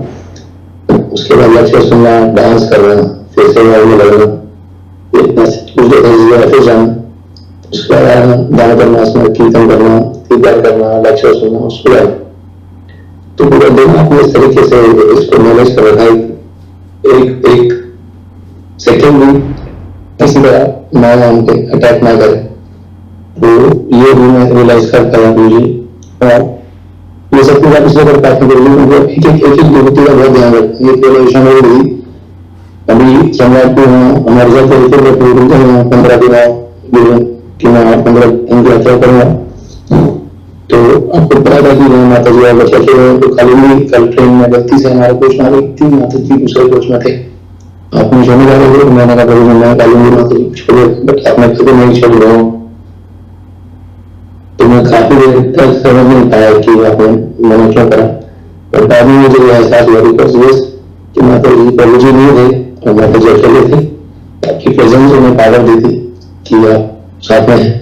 उसके बाद लेक्चर सुनना, डांस करना, फिर सेवा में लगना, फिर जाना, उसके बाद दान करना, स्मरण कीर्तन करना, कीर्तन करना, लेक्चर सुनना, उसके बाद तो पूरा दिन आपने इस तरीके से इसको मैनेज कर रखा है। एक सेकेंड भी किसी तरह माया हमके अटैक ना करे, तो ये भी मैं रियलाइज करता हूँ गुरुजी। और ये सब पूरा इसलिए कर पाते गुरुजी, एक विभूति का बहुत ध्यान रखते हैं। केवल भी अभी सम्राट भी हूँ, हमारे साथ 15 दिन 15 दिन की यात्रा करूँगा। तो आपको पता था कि माता जी और बच्चा के तो खाली कल ट्रेन में गलती से हमारे कोच में थी, माता जी दूसरे कोच में थे। आपने छोड़ने जा रहे थे, मैंने कहा मैं कालूंगी माता जी छोड़ो, बट आपने कभी नहीं छोड़ रहा हूँ। तो मैं काफी देर तक समझ नहीं पाया कि आपने मैंने क्यों करा, और बाद में मुझे एहसास हुआ कि माता जी प्रभु जी नहीं थे और माता जी अकेले थे। आपकी प्रेजेंस उन्हें पावर दी थी कि आप साथ में हैं,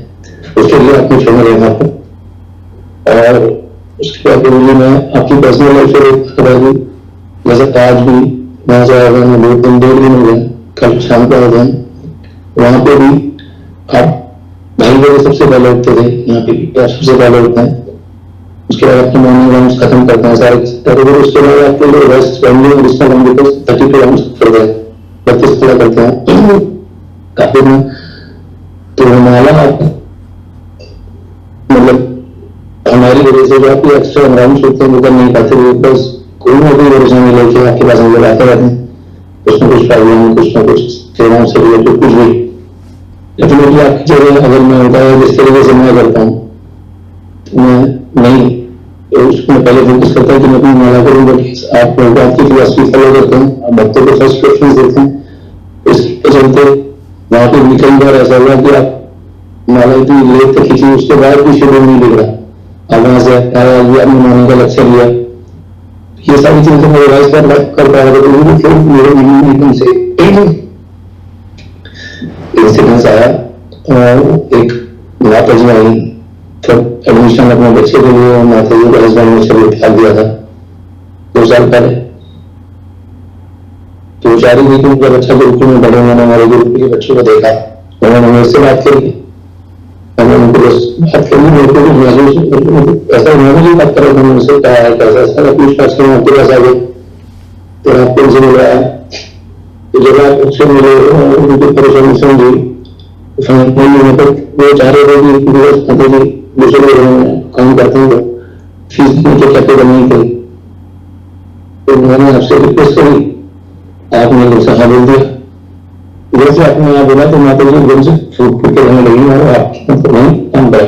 उसके लिए आपने छोड़ने गए आपको। और उसके बाद गुरु जी मैं आपकी पर्सनल लाइफ से जैसे आज भी वहां से आया मैं 2 दिन हो गए, कल शाम को आया वहां पे भी आप भाई बड़े सबसे पहले उठते थे, यहाँ पे भी सबसे पहले उठते हैं। उसके बाद अपने मॉर्निंग राउंड्स खत्म करते हैं सारे, उसके बाद आपके लिए रेस्ट फैमिली और इसका काम बिकॉज 32 राउंड्स कर गए, 32 पूरा करते हैं काफी में। तो माला मतलब हमारी वजह से जो आपकी एक्स्ट्रा राउंड्स होते हैं वो कर नहीं पाते, बिकॉज कोई ना कोई परेशानी लेके आपके पास हम लोग आते रहते हैं, कुछ ना कुछ प्रॉब्लम, कुछ ना कुछ सेवाओं से रिलेटेड कुछ भी। डेफिनेटली आपकी जगह अगर मैं होता है जिस तरीके से मैं करता हूँ तो मैं नहीं उसमें पहले फोकस करता है कि मैं अपनी माला करूँ, बट आप आपकी फिलॉसफी फॉलो करते हैं, आप भक्तों को फर्स्ट प्रेफरेंस देते हैं। इसके चलते वहां पे भी कई बार ऐसा हुआ कि आप माला इतनी लेट तक खींची, उसके बाद भी शेड्यूल नहीं दिख रहा, आप वहां से आया आपने मॉर्निंग का लेक्चर लिया, ये सारी चीजें मैं रिवाइज कर पा रहा था। फिर मेरे मन में एकदम से इंसिडेंस आया, एक माता जी आई, तब एडमिशन अपने बच्चे के लिए माता जी को हस्बैंड ने चलो त्याग दिया था 2 साल पहले। तो 4 ही उनका बच्चा गुरुकुल में बड़े, मैंने हमारे गुरुकुल के बच्चों को देखा, उन्होंने मेरे से बात करी, मैंने उनको बस बात करनी, मेरे को महसूस ऐसा उन्होंने बात करा, मैंने उनसे कहा है कैसा सारा पूछताछ करना आपके पास आ गए, तो आपको उनसे मिल रहा है, तो जब आप उससे मिले उनकी परेशानी समझी, वो चाह रहे थे कि दूसरे लोग काम करते हैं फीस उनके कैसे करनी थी, तो मैंने आपसे रिक्वेस्ट करी, आपने मुझसे हाँ बोल दिया। जैसे आपने यहाँ बोला तो माता जी एकदम से फूट के रहने लगी और आपकी वही काम करा।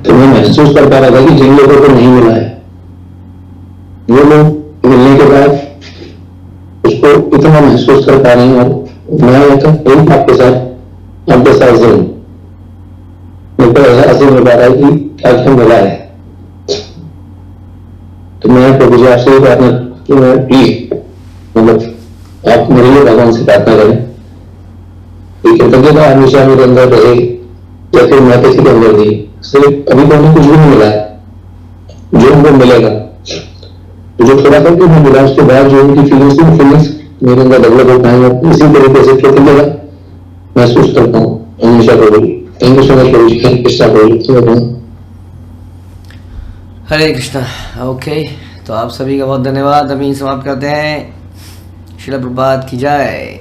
तो मैं महसूस कर पा रहा था कि जिन लोगों को नहीं मिला है वो लोग मिलने के बाद उसको इतना महसूस कर पा रहे हैं, और मैं आपके साथ आपके साथ से मेरे को ऐसा मिल पा रहा है कि क्या क्या मिला है। तो मैं प्रभु जी आपसे प्रार्थना कि मैं प्लीज मतलब आप मेरे लिए भगवान से प्रार्थना करें कि कृतज्ञता हमेशा मेरे अंदर रहे, या फिर मैं किसी के अंदर दी। सिर्फ अभी तो हमें कुछ भी नहीं मिला है, जो हमको मिलेगा तो जो थोड़ा करके हमें मिला उसके बाद जो उनकी फीलिंग्स मेरे अंदर डेवलप हो पाएंगे, इसी तरीके से कृतज्ञता महसूस करता हूँ हमेशा Prabhu ji. Thank you so much Prabhu ji, Krishna. Hare Krishna. Okay, तो आप सभी का बहुत धन्यवाद। अभी समाप्त करते हैं। श्रील प्रभुपाद की जय।